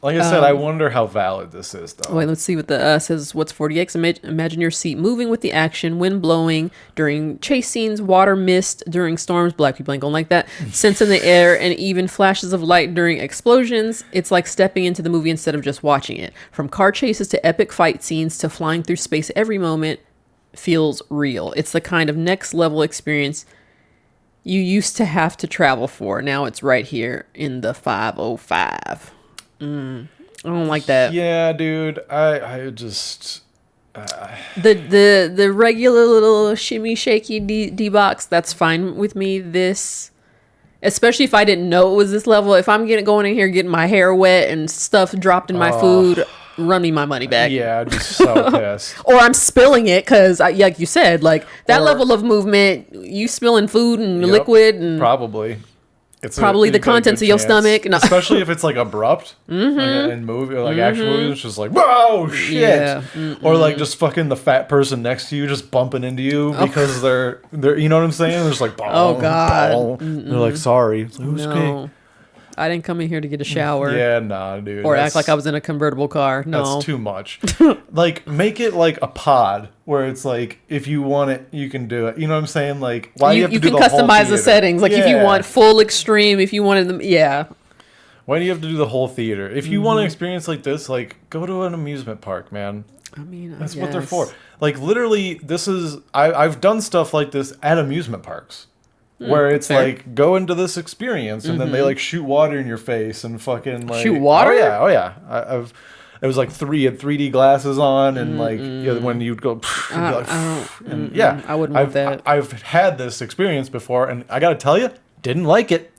Like I said, I wonder how valid this is, though. Wait, let's see what the says. What's 40X? Imagine your seat moving with the action, wind blowing during chase scenes, water mist during storms. Black people ain't gonna like that. Scents in the air, and even flashes of light during explosions. It's like stepping into the movie instead of just watching it. From car chases to epic fight scenes to flying through space, every moment feels real. It's the kind of next level experience you used to have to travel for. Now it's right here in the 505. I don't like that. Yeah, dude. I just The regular little shimmy shaky D box, that's fine with me. This, especially if I didn't know it was this level. If I'm going in here getting my hair wet and stuff dropped in my food, run me my money back. Yeah, I'm just so pissed. Or I'm spilling it because, like you said, like that level of movement, you spilling food and Yep, liquid and probably. It's probably the you've got a contents good of your chance. stomach. No. Especially if it's like abrupt, like in movie, like action movies, it's just like whoa shit, Yeah. or like just fucking the fat person next to you just bumping into you because they're you know what I'm saying? There's like Oh, God. they're like sorry. It's like, it was No. okay. I didn't come in here to get a shower. Yeah, nah, dude. Or act like I was in a convertible car. No. That's too much. Like, make it like a pod where it's like, if you want it, you can do it. You know what I'm saying? Like, why do you have to do can the whole customize the theater? settings. Like, if you want full extreme, if you wanted them, yeah. Why do you have to do the whole theater? If you want an experience like this, like, go to an amusement park, man. I mean, That's what they're for. Like, literally, this is... I've done stuff like this at amusement parks. Where it's fair. like, go into this experience, and then they, like, shoot water in your face and fucking, like... Shoot water? Oh, yeah. It was like had 3D glasses on, and, like, when you'd go... I wouldn't want that. I've had this experience before, and I gotta tell you, didn't like it.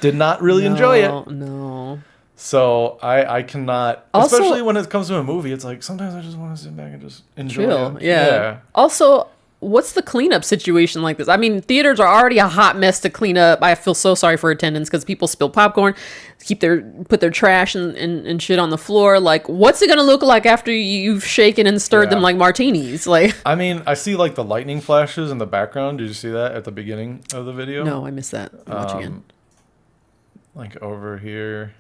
Did not really enjoy it. No. So I cannot, Also, especially when it comes to a movie. It's like sometimes I just want to sit back and just enjoy chill. it. Yeah. Also, what's the cleanup situation like this? I mean, theaters are already a hot mess to clean up. I feel so sorry for attendants because people spill popcorn, put their trash and shit on the floor. Like, what's it gonna look like after you've shaken and stirred them like martinis? Like, I mean, I see like the lightning flashes in the background. Did you see that at the beginning of the video? no, I missed that. Watch again. Like over here.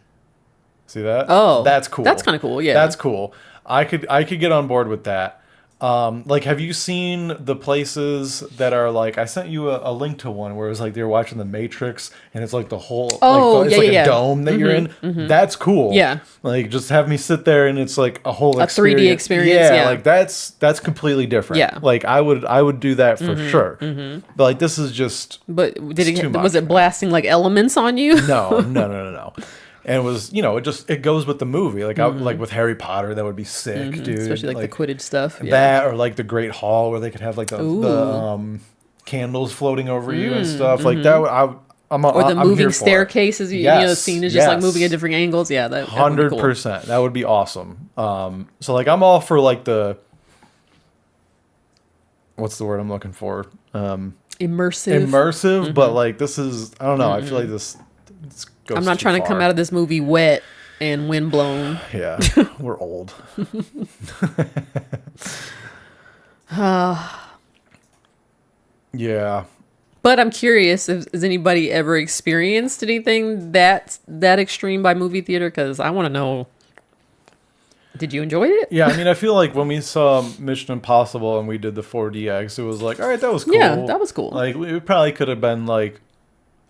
See that? Oh, that's cool. That's kind of cool. Yeah, that's cool. I could get on board with that. Like, have you seen the places that are like? I sent you a link to one where it was like they were watching The Matrix, and it's like the whole it's like a dome that you're in. That's cool. Yeah. Like, just have me sit there, and it's like a whole a 3D experience. Yeah, like that's completely different. Yeah. Like I would do that for sure. But like this is just. But was it much, blasting like elements on you? No. And it was, it goes with the movie. Like, like with Harry Potter, that would be sick, dude. Especially like the Quidditch stuff. Yeah. That, or like the Great Hall, where they could have like the candles floating over you and stuff. Like that. Or the moving staircases. The scene is just like moving at different angles. Yeah, that 100%. Cool. That would be awesome. So like I'm all for like the. What's the word I'm looking for? Immersive, but like this is, I don't know. I feel like this. I'm not trying to come out of this movie wet and windblown. Yeah, we're old. Yeah. But I'm curious, has anybody ever experienced anything that extreme by movie theater? Because I want to know. Did you enjoy it? Yeah, I mean, I feel like when we saw Mission Impossible and we did the 4DX, it was like, all right, that was cool. Yeah, that was cool. Like, we probably could have been like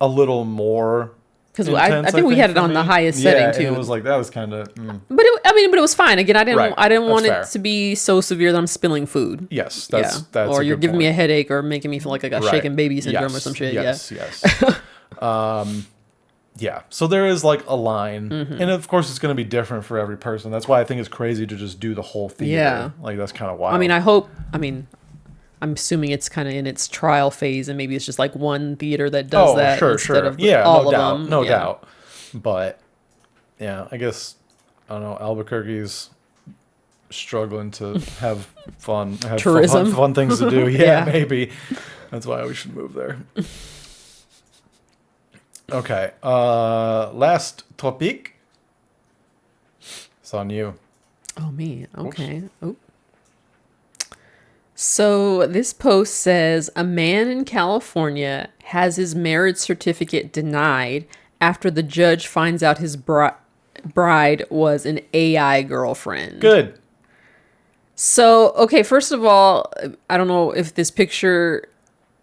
a little more. Because I think we had it on the highest setting too. And it was like that was kind of. But it was fine. Again, I didn't want fair. it to be so severe that I'm spilling food. Yes, that's or you're giving point. me a headache or making me feel like I got shaken baby syndrome or some shit. Yes. Yeah. So there is like a line, and of course it's going to be different for every person. That's why I think it's crazy to just do the whole theater. Yeah, like that's kind of wild. I mean, I'm assuming it's kind of in its trial phase, and maybe it's just like one theater that does that instead of all of them. No doubt. But yeah, I guess I don't know. Albuquerque's struggling to have fun, tourism, fun things to do. Yeah, maybe that's why we should move there. Okay, last topic. It's on you. Oh, me. Okay. Oh. So this post says a man in California has his marriage certificate denied after the judge finds out his bride was an AI girlfriend. Good. So, okay, first of all, I don't know if this picture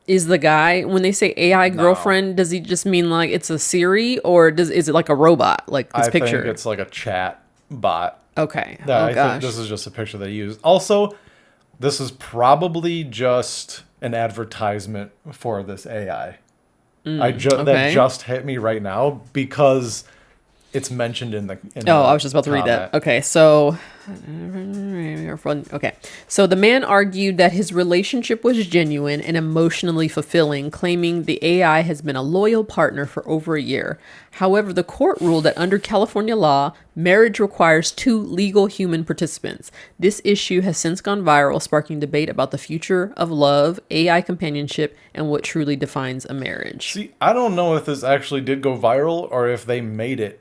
is the guy. When they say AI girlfriend, does he just mean like it's a Siri, or is it like a robot? Like this picture? I think it's like a chat bot. Okay. I think this is just a picture they used. Also, this is probably just an advertisement for this AI. That just hit me right now because it's mentioned in the. I was just about to read that. Okay, so. Okay, so the man argued that his relationship was genuine and emotionally fulfilling, claiming the AI has been a loyal partner for over a year. However, the court ruled that under California law, marriage requires 2 legal human participants. This issue has since gone viral, sparking debate about the future of love, AI companionship, and what truly defines a marriage. See, I don't know if this actually did go viral or if they made it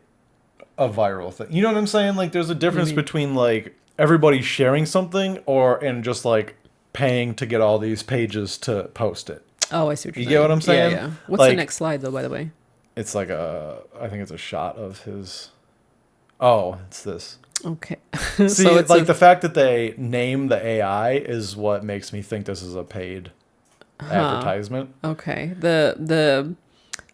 a viral thing. You know what I'm saying? Like, there's a difference between like everybody sharing something and just like paying to get all these pages to post it. Oh, I see what you're saying. You get what I'm saying? Yeah. What's like, the next slide though, by the way? It's like I think it's a shot of his. Oh, it's this. Okay. See, So it's like the fact that they name the AI is what makes me think this is a paid advertisement. okay. The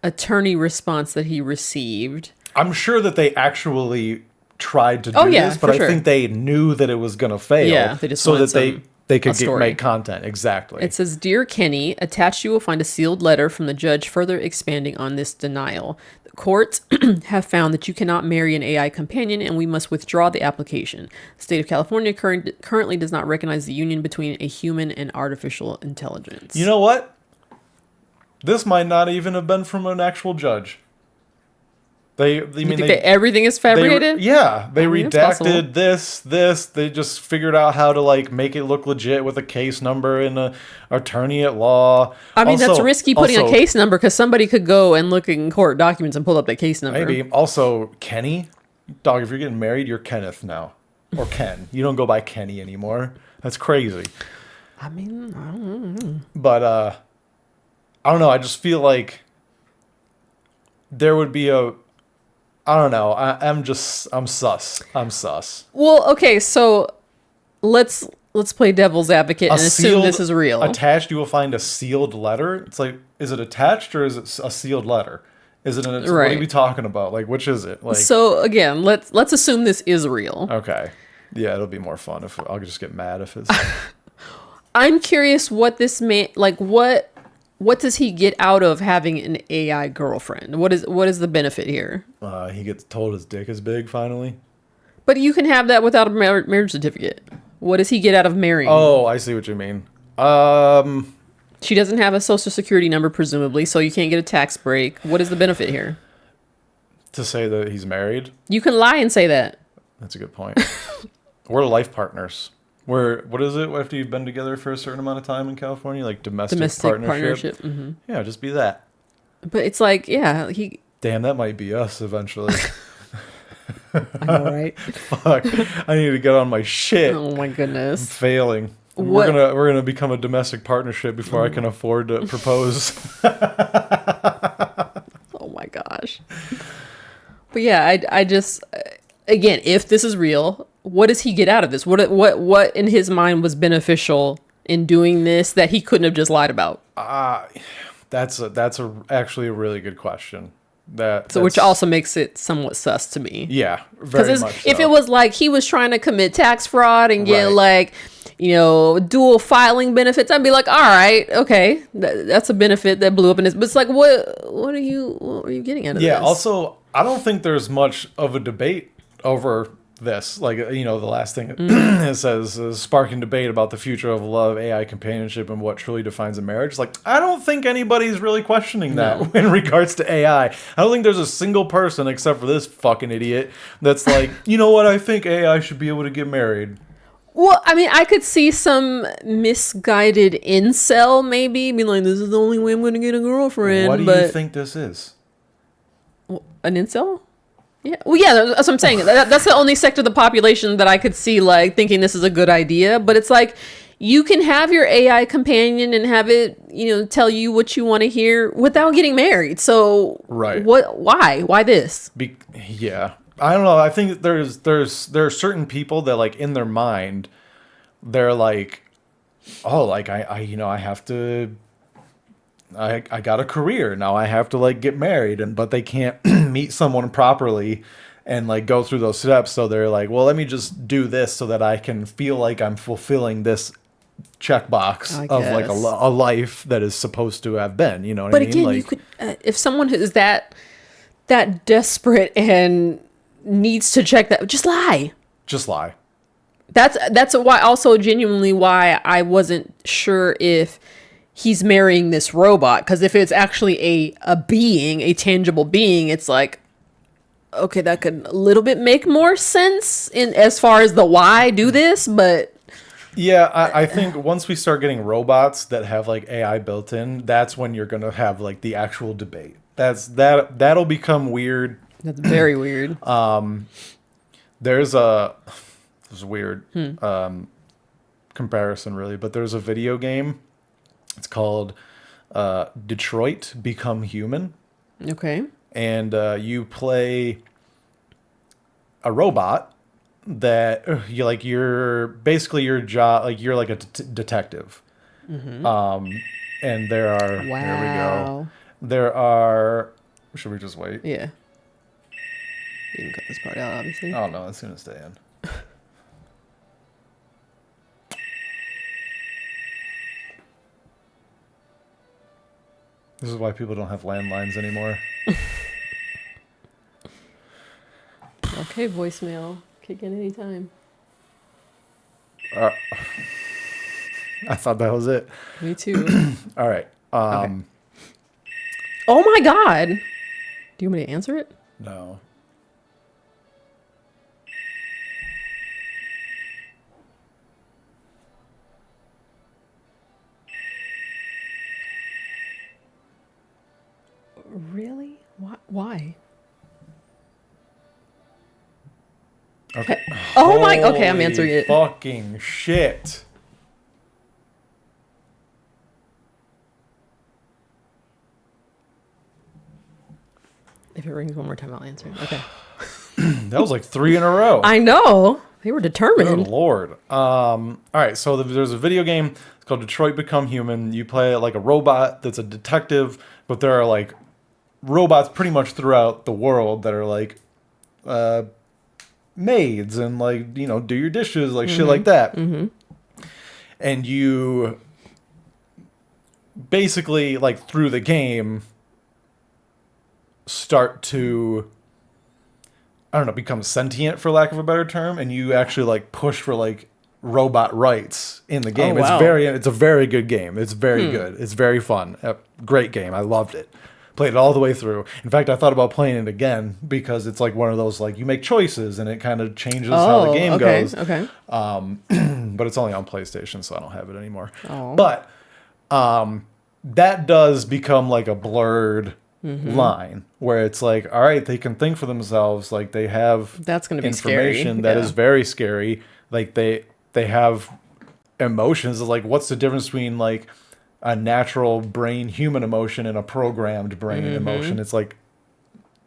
attorney response that he received. I'm sure that they actually tried to do Oh, yeah, this, but for I sure. think they knew that it was going to fail. Yeah, they just so wanted that they could a story. make content. Exactly. It says, "Dear Kenny, attached you will find a sealed letter from the judge further expanding on this denial. The courts have found that you cannot marry an AI companion and we must withdraw the application. The state of California currently does not recognize the union between a human and artificial intelligence." You know what? This might not even have been from an actual judge. You think that everything is fabricated? They mean, it's possible. redacted this. They just figured out how to like make it look legit with a case number and a attorney at law. I mean, that's Also- risky putting a also, case number because somebody could go and look in court documents and pull up that case number. Maybe also Kenny, dog. If you're getting married, you're Kenneth now, or Ken. You don't go by Kenny anymore. That's crazy. I mean, I don't know. But I don't know. I just feel like there would be a. I don't know. I'm sus. I'm sus. Well, okay, so let's play devil's advocate and assume this is real. Attached, you will find a sealed letter. It's like, is it attached or is it a sealed letter? Is it? What Right. are we talking about? Like, which is it? Like, So again, let's assume this is real. okay, yeah, it'll be more fun if I'll just get mad if it's. I'm curious what this what does he get out of having an AI girlfriend? What is the benefit here? He gets told his dick is big finally. But you can have that without a marriage certificate. What does he get out of marrying? Oh, I see what you mean. She doesn't have a social security number, presumably, so you can't get a tax break. What is the benefit here? To say that he's married, You can lie and say that. that's a good point. We're life partners. What is it after you've been together for a certain amount of time in California? Like domestic partnership. Mm-hmm. Yeah, just be that. But it's like, yeah, he. Damn, that might be us eventually. I know, right? Fuck, I need to get on my shit. Oh my goodness. Failing. What- We're gonna become a domestic partnership before I can afford to propose. Oh my gosh. But yeah, I just again, if this is real, what does he get out of this? What in his mind was beneficial in doing this that he couldn't have just lied about? That's actually a really good question. Which also makes it somewhat sus to me. yeah, very much. If so. it was like he was trying to commit tax fraud and get Right. like, dual filing benefits, I'd be like, all right, okay, that's a benefit that blew up in his. But it's like, what are you getting out of this? Yeah. Also, I don't think there's much of a debate over this. Like, the last thing it says is sparking debate about the future of love, AI companionship, and what truly defines a marriage. Like, I don't think anybody's really questioning that in regards to AI. I don't think there's a single person except for this fucking idiot that's like, you know what? I think AI should be able to get married. Well, I mean, I could see some misguided incel maybe be like, this is the only way I'm going to get a girlfriend. What do you think this is? An incel? Yeah. Well, yeah, that's what I'm saying. That's the only sector of the population that I could see like thinking this is a good idea. But it's like you can have your AI companion and have it, tell you what you want to hear without getting married. So Right. Why this? Yeah. I don't know. I think there are certain people that like in their mind, they're like, oh, like I have to. I got a career now. I have to like get married, but they can't meet someone properly and like go through those steps. So they're like, well, let me just do this so that I can feel like I'm fulfilling this checkbox I of like guess. a life that is supposed to have been. You know what But I mean? again, Like, you could if someone is that desperate and needs to check that, just lie. just lie. That's why also genuinely why I wasn't sure if he's marrying this robot, because if it's actually a being, a tangible being, it's like, okay, that could a little bit make more sense in as far as the why do this, but Yeah, I think once we start getting robots that have like AI built in, that's when you're gonna have like the actual debate. That'll become weird. that's very weird. This is weird comparison really, but there's a video game. It's called Detroit Become Human. Okay. and you play a robot that you're basically your job, like you're like a detective. And there are, there we go. Wow. There are, should we just wait? Yeah. You can cut this part out, obviously. Oh no, it's gonna stay in. This is why people don't have landlines anymore. Okay, voicemail. Kick in anytime. I thought that was it. Me too. All right. Okay. Oh my God. Do you want me to answer it? No. Really? Why? Okay. Oh my. Okay, I'm answering it. Fucking shit. If it rings one more time, I'll answer it. Okay. That was like 3 in a row. I know. They were Good determined. Lord. All right, so there's a video game. It's called Detroit Become Human. You play like a robot that's a detective, but there are like robots pretty much throughout the world that are like maids and like, you know, do your dishes, like shit like that. And you basically like through the game start to, I don't know, become sentient for lack of a better term, and you actually like push for like robot rights in the game. Oh, wow. It's a very good game. It's very good. It's very fun. Great game. I loved it. Played it all the way through. In fact, I thought about playing it again because it's like one of those like you make choices and it kind of changes how the game goes. Okay. But it's only on PlayStation, so I don't have it anymore. Oh. But that does become like a blurred line where it's like, all right, they can think for themselves, like they have That's gonna be scary. information that Yeah. is very scary. Like they have emotions. Like, what's the difference between like a natural brain human emotion and a programmed brain emotion? It's like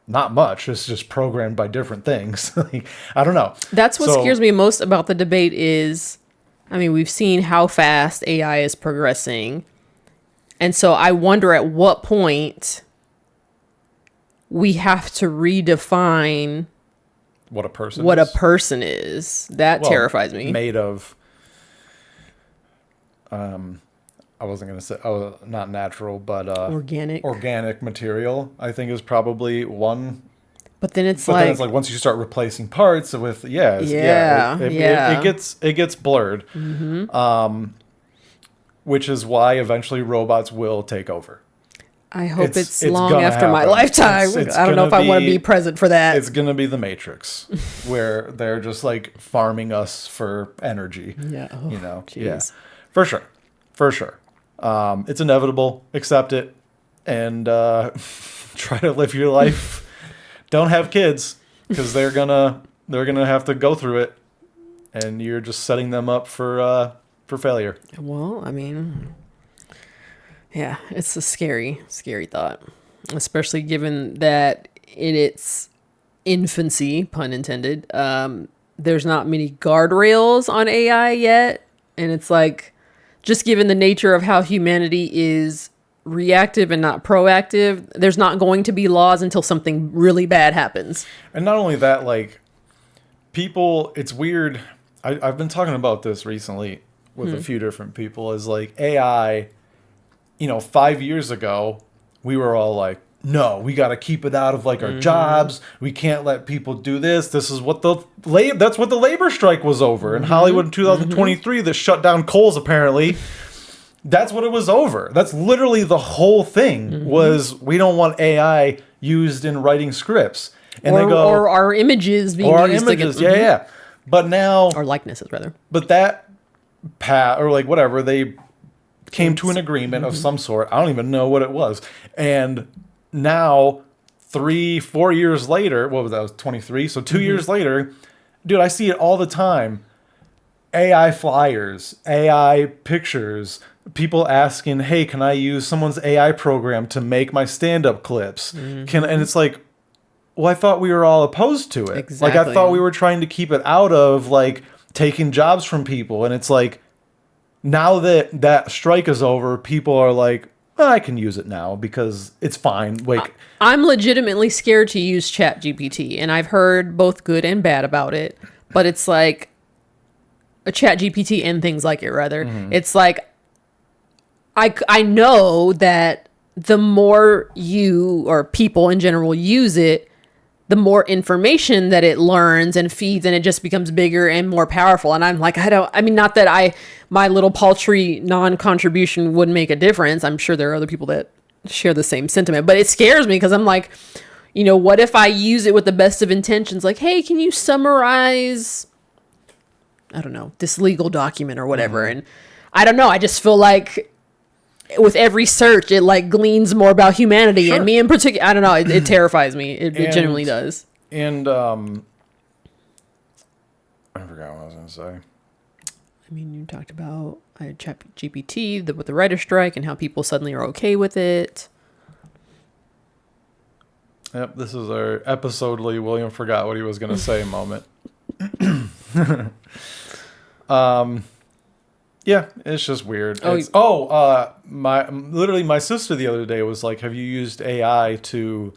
not much. It's just programmed by different things. Like, I don't know. That's what So- scares me most about the debate is, I mean, we've seen how fast AI is progressing. And so I wonder at what point we have to redefine What a person what a is. person is. That Well, terrifies me. Made of, I wasn't gonna say, not natural, but organic material. I think is probably one. But then it's But like, then it's like once you start replacing parts with it gets blurred. Which is why eventually robots will take over. I hope it's it's long gonna after my happen. lifetime. It's I don't know if gonna I want to be- be present for that. It's gonna be the Matrix, where they're just like farming us for energy. Yeah. Oh, You know. jeez. Yeah. For sure. It's inevitable. Accept it, and try to live your life. Don't have kids because they're gonna have to go through it, and you're just setting them up for failure. Well, I mean, yeah, it's a scary, scary thought, especially given that in its infancy, pun intended, there's not many guardrails on AI yet. And it's like, just given the nature of how humanity is reactive and not proactive, there's not going to be laws until something really bad happens. And not only that, like people, it's weird. I've been talking about this recently with a few different people. Is like AI, 5 years ago, we were all like, no, we got to keep it out of like our jobs. We can't let people do this. This is what that's what the labor strike was over in Hollywood in 2023 that shut down Kohl's apparently. That's what it was over. That's literally the whole thing was we don't want AI used in writing scripts. And or, they go, or our images being or our used images, against, yeah. But now, or likenesses rather. but that or like whatever, they came to an agreement of some sort. I don't even know what it was. And now 3-4 years later, what was that? I was 23. So 2 years later, dude, I see it all the time. AI flyers, AI pictures, people asking, hey, can I use someone's AI program to make my stand-up clips? And it's like, well, I thought we were all opposed to it. Exactly. Like, I thought we were trying to keep it out of, like, taking jobs from people. And it's like, now that that strike is over, people are like, well, I can use it now because it's fine. Like, I'm legitimately scared to use ChatGPT, and I've heard both good and bad about it. But it's like a ChatGPT and things like it, rather. It's like, I know that the more you or people in general use it, the more information that it learns and feeds, and it just becomes bigger and more powerful. And I'm like, not that my little paltry non-contribution would make a difference. I'm sure there are other people that share the same sentiment, but it scares me because I'm like, what if I use it with the best of intentions? Like, hey, can you summarize, I don't know, this legal document or whatever? And I don't know. I just feel like with every search, it like gleans more about humanity and me in particular. I don't know. It terrifies me. It genuinely does. And I forgot what I was going to say. I mean, you talked about ChatGPT with the writer's strike and how people suddenly are okay with it. Yep, this is our episodely William forgot what he was going to say moment. Yeah, it's just weird. My sister the other day was like, have you used AI to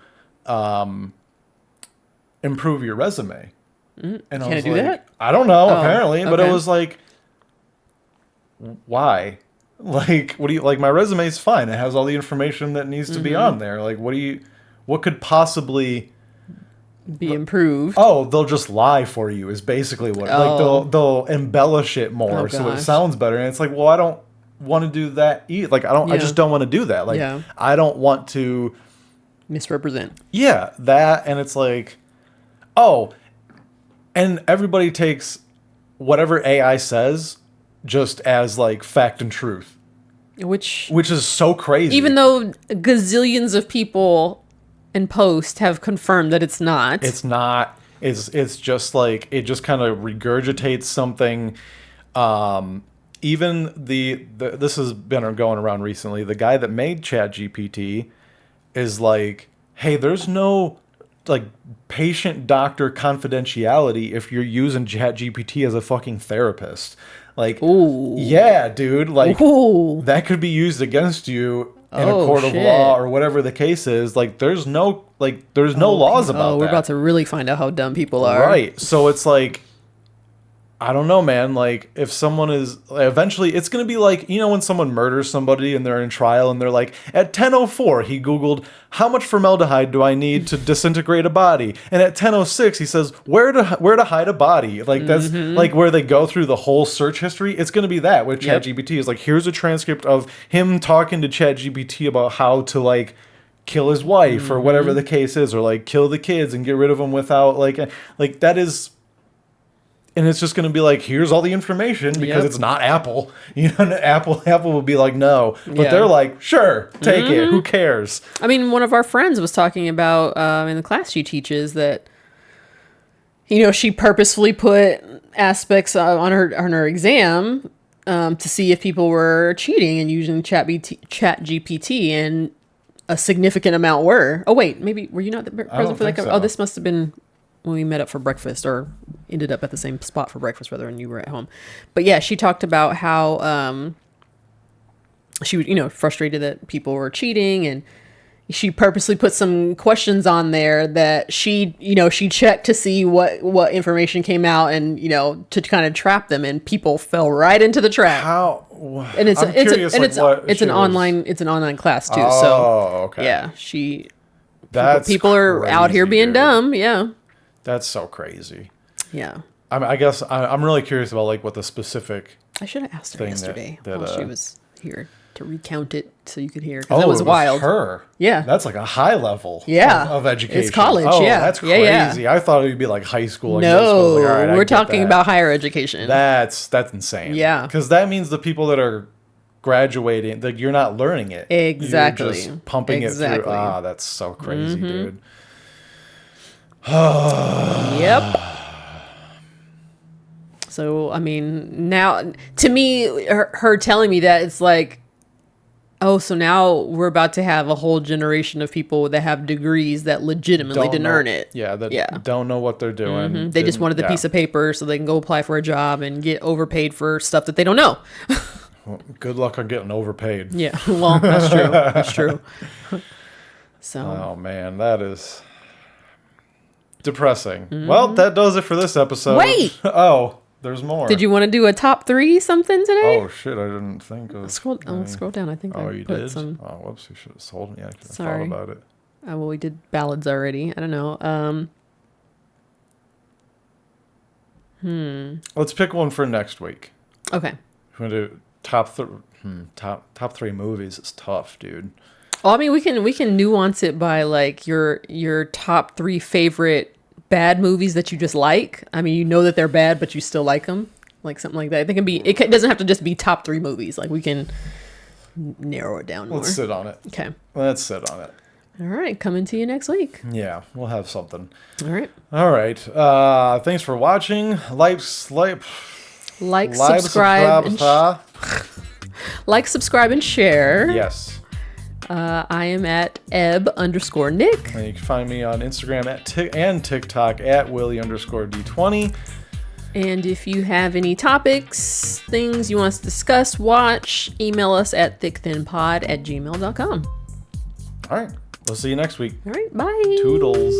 improve your resume? And I Can was I do like, that? I don't know, Oh, apparently, but it okay. was like, why? Like, what do you like? My resume's fine. It has all the information that needs to be on there. Like, what could possibly Be improved. Oh, they'll just lie for you is basically what. Like they'll embellish it more so it gosh. sounds better. And it's like, well, I don't want to do that either. Like I just don't want to do that. Like I don't want to Misrepresent. Yeah, that, and it's like, oh, and everybody takes whatever AI says just as like fact and truth. Which is so crazy. Even though gazillions of people in post have confirmed that it's not. It's not. It's just like, it just kind of regurgitates something. Even this has been going around recently. The guy that made ChatGPT is like, hey, there's no like patient-doctor confidentiality if you're using ChatGPT as a fucking therapist. Like, ooh. Yeah, dude, like, ooh. That could be used against you in a court of law or whatever the case is. Like, there's no laws about that. Oh, we're about to really find out how dumb people are. Right. So it's like, I don't know, man. Like, if someone is eventually, it's going to be like, you know, when someone murders somebody and they're in trial and they're like, at 10:04, he Googled, how much formaldehyde do I need to disintegrate a body? And at 10:06, he says, where to hide a body? Like, that's like where they go through the whole search history. It's going to be that with ChatGPT. Is like, here's a transcript of him talking to ChatGPT about how to like kill his wife or whatever the case is, or like kill the kids and get rid of them without like that is. And it's just going to be like, here's all the information because it's not Apple. You know, Apple will be like, no. But they're like, sure, take it. Who cares? I mean, one of our friends was talking about in the class she teaches that, you know, she purposefully put aspects on her exam to see if people were cheating and using ChatGPT, and a significant amount were. Oh, wait, maybe were you not present for that? So. Oh, this must have been when we met up for breakfast, or ended up at the same spot for breakfast rather than you were at home. But yeah, she talked about how she was, you know, frustrated that people were cheating, and she purposely put some questions on there that she checked to see what information came out, and, you know, to kind of trap them, and people fell right into the trap. How? And it's an online class too. Oh, so okay. Yeah, people are out here being dumb. Yeah. That's so crazy. Yeah. I guess I'm really curious about like what the specific. I should have asked her yesterday while she was here to recount it so you could hear. Oh, it was wild. Her. Yeah. That's like a high level. Of education. It's college. Oh, yeah. That's crazy. Yeah. I thought it would be like high school. Like no, like, all right, we're talking about higher education. That's insane. Yeah. Because that means the people that are graduating, like, you're not learning it. Exactly. You're just pumping it through. That's so crazy, dude. Yep. So, I mean, now, to me, her telling me that, it's like, Oh, so now we're about to have a whole generation of people that have degrees that legitimately didn't earn it. Yeah, don't know what they're doing. They just wanted the piece of paper so they can go apply for a job and get overpaid for stuff that they don't know. Well, good luck on getting overpaid. Yeah, well, that's true. That's true. So. Oh, man, that is depressing. Well, that does it for this episode. Wait! Oh, there's more. Did you want to do a top 3 something today? Oh, shit, I didn't think of... Scroll down. I think I you put did? some... Oh, whoops, you should have told me. I could have Sorry. thought about it. Well, we did ballads already. I don't know. Let's pick one for next week. Okay. If we do top 3 movies, it's tough, dude. Well, I mean, we can nuance it by like your top 3 favorite bad movies that you just like. I mean, you know that they're bad, but you still like them, like something like that. It doesn't have to just be top 3 movies. Like we can narrow it down more. Let's sit on it. Okay. Let's sit on it. All right, coming to you next week. Yeah, we'll have something. All right. All right. Thanks for watching. Like, subscribe, and share. Yes. I am at eb_Nick. And you can find me on Instagram and TikTok at Willie_D20. And if you have any topics, things you want us to discuss, watch, email us at thickthinpod@gmail.com. All right. We'll see you next week. All right. Bye. Toodles.